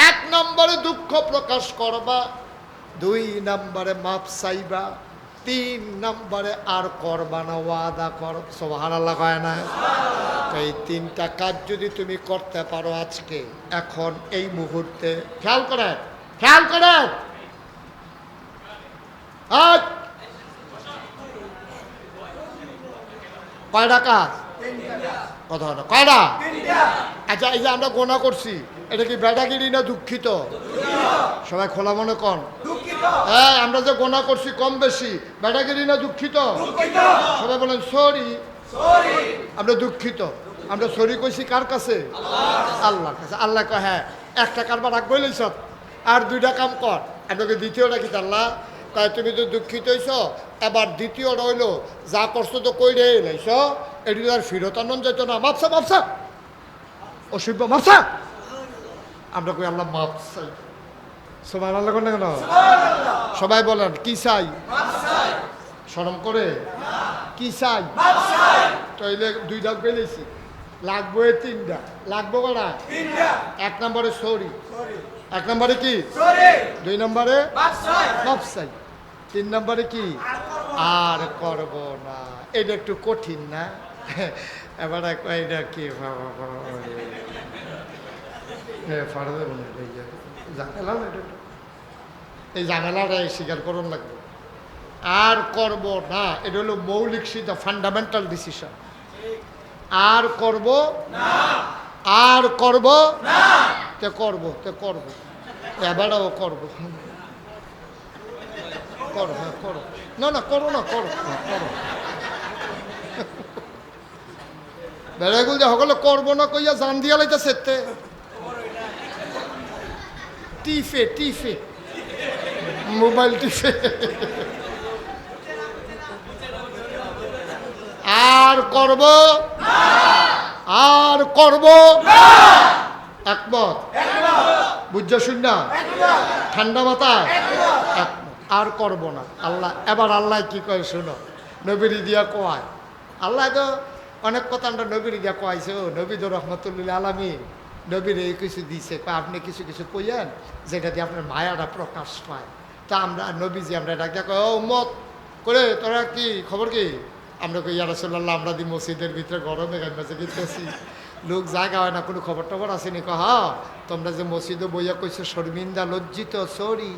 1 নম্বরে দুঃখ প্রকাশ করবা, 2 নম্বরে মাফ চাইবা, 3 নম্বরে আর করবা না, ওয়াদা কর। সুবহানাল্লাহ কয় না? এই 3টা কাজ যদি তুমি করতে পারো আজকে, এখন এই মুহূর্তে, খেয়াল করেন, খেয়াল করেন, কয়টা কাজ? কথা না, কয়টা? আচ্ছা, এই যে আমরা গোনা করছি, এটা কি বেটাগিরি না দুঃখিত? সবাই খোলা মনে কন। হ্যাঁ, আমরা যে গোনা করছি কম বেশি, বেটাগিরি না দুঃখিত? সবাই বলেন সরি। আমরা দুঃখিত। আমরা সরি কইছি কার কাছে? আল্লাহর কাছে। আল্লাহ কয়, হ্যাঁ, একটা কারবার রাখবই লইছ, আর 2টা কাম কর। আপনাকে দ্বিতীয়টা কি? আল্লাহ কয়, তুমি তো দুঃখিত হইছ, এবার দ্বিতীয়টা হইল যা করছো তো কই রে লাইছ, এটি আর ফিরত আনন্দ যেত না, মাপসা মাপসা অসভ্য মাপসা। আমরা কই আল্লাহ মাপ চাই। সুবহানাল্লাহ কোন কেন? সবাই বলেন কি চাই? শরম করে কি চাই? তাইলে 2টা পেলেছি, লাগবো 3টা, লাগবো কটা? 1 নম্বরে সরি, 1 নম্বরে কি? 2 নম্বরে মাপ চাই, 3 নম্বরে কি? আর করব না। এটা একটু কঠিন না? এবার এটা কি এই ঝামেলাটা স্বীকার করুন লাগবে। আর করব না, এটা হলো মৌলিক সিদ্ধ, ফান্ডামেন্টাল ডিসিশন। আর করব না, আর করব না, তে করব, তে করব, এবারও করব, করো, হ্যাঁ করো, না না করো না, করো, করো। বেড়াগুল যে সকলে করবো না কইয়া জান দিয়া লাইতেছে, টিফে টিফে মোবাইল টিফে। আর করব, আর করব, একমত? বুঝছো শুন না? ঠান্ডা মাথায় আর করব না। আল্লাহ এবার আল্লাহ কি কয় শুনো, নবীর দিয়া কয়। আল্লাহ তো অনেক কথা আমরা নবীর দিয়া কয়াইছে। ও নবী তো রহমতুল্লাহ আলামিন নবীর এই কিছু দিছে, আপনি কিছু কিছু কইয়েন যেটা দিয়ে আপনার মায়াটা প্রকাশ পায়। তা আমরা নবীজি আমরা ডাকিয়া কয়, ও মত করে তোরা কি খবর কি? আমরা কই ইয়া রাসূলুল্লাহ, আমরা দি মসজিদের ভিতরে গরমে গাইবাজে গিয়েছি, লোক জায়গা হয় না, কোনো খবর টবর আসেনি। হ্যাঁ, তোমরা যে মসজিদে বইয়া কইছো শর্মিন্দা, লজ্জিত, সরি,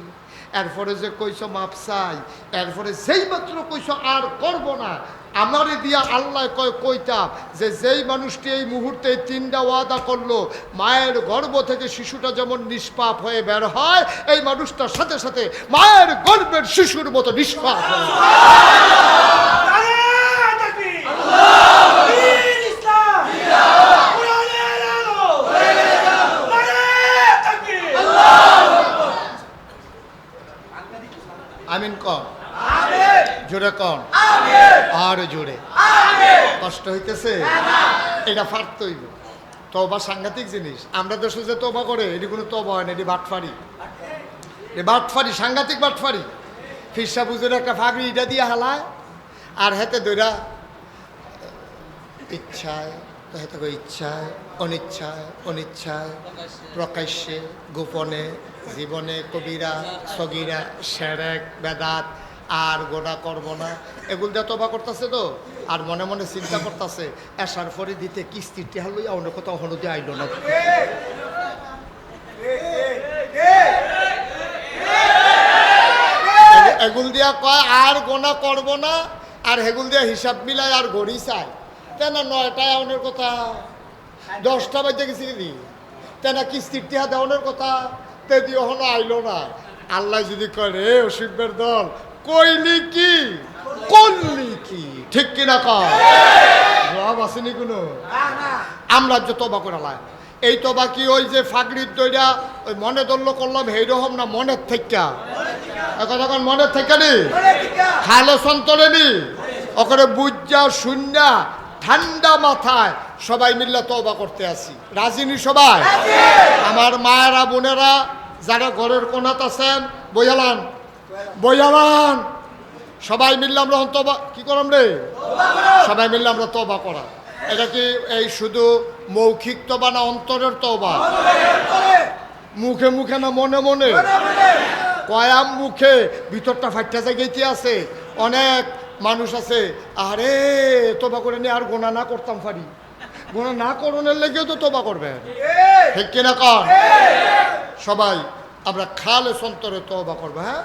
এরপরে যে কইছো মাপ চাই, এরপরে যেই মাত্র কইছো আর করব না, আমারে দিয়া আল্লাহ কইতাম যে যেই মানুষটি এই মুহূর্তে 3টা ওয়াদা করলো, মায়ের গর্ভ থেকে শিশুটা যেমন নিষ্পাপ হয়ে বের হয়, এই মানুষটার সাথে সাথে মায়ের গর্ভের শিশুর মতো নিষ্পাপ হয়। আমিন কন, জোরে কন, আর জোরে। কষ্ট হইতেছে? এটা ফার্ত হইব। তওবা সাংঘাতিক জিনিস। আমরা দেশে যে তওবা করে এটি কোনো তওবা হয় না, এটি বাটফারি। এ বাটফারি, সাংঘাতিক বাটফারি। ফিরসা বুঝের একটা ফাগড়ি এটা দিয়ে হালায় আর হাতে দইরা ইচ্ছায় হাতে করে ইচ্ছায় অনিচ্ছায় অনিচ্ছায় প্রকাশ্যে গোপনে জীবনে কবিরা সগিরা সেরেক বেদাত আর গোনা করব না এগুলো দিয়ে তবা করতেছে তো। আর মনে মনে চিন্তা করতেছে এসার পরে দিতে কিস্তিটি হলো অন্য কোথাও হলুদে আইল না। এগুল দিয়া কয় আর গোনা করব না, আর হেগুল দিয়া হিসাব মিলায় আর ঘড়ি চায়। তেনা 9টায় আউনের কথা, 10টা বাজে গেছি কি তেনা কিস্তির টিহা দেওয়ানোর কথা, তে দিয়ে হলো আইলো না। আল্লাহ যদি কয় রে অসিফের দল কইলি কি করলি কি, ঠিক কিনা কয় জবাব আসেনি কোনো? আমরা যে তবা করে লাই এই তবা কি ওই যে ফাগড়ির দইরা ওই মনে দল্য করলাম এইরকম না, মনের থেকে এখন মনের থেকে নি খালে সন্তরে নি ওখানে বুঝা শূন্যা ঠান্ডা মাথায় সবাই মিল্লা তওবা করতে আসি। রাজিনী সবাই? আমার মায়েরা বোনেরা যারা ঘরের কোনাত আছেন বইয়ালান বইয়ালান, সবাই মিললে আমরা তওবা কি করলাম রে, সবাই মিললে আমরা তওবা করা। এটা কি এই শুধু মৌখিক তওবা না অন্তরের তওবা? মুখে মুখে না মনে মনে? কয়াম মুখে ভিতরটা ফাইটা জায়গাইতে আছে। অনেক মানুষ আছে আরে তবা করে নিয়ে আর গোনা না করতাম পারি, গোনা না করণের লেগেও তো তবা করবেন, ঠিক কিনা কন? সবাই আমরা খালে সন্তরে তবা করবো। হ্যাঁ।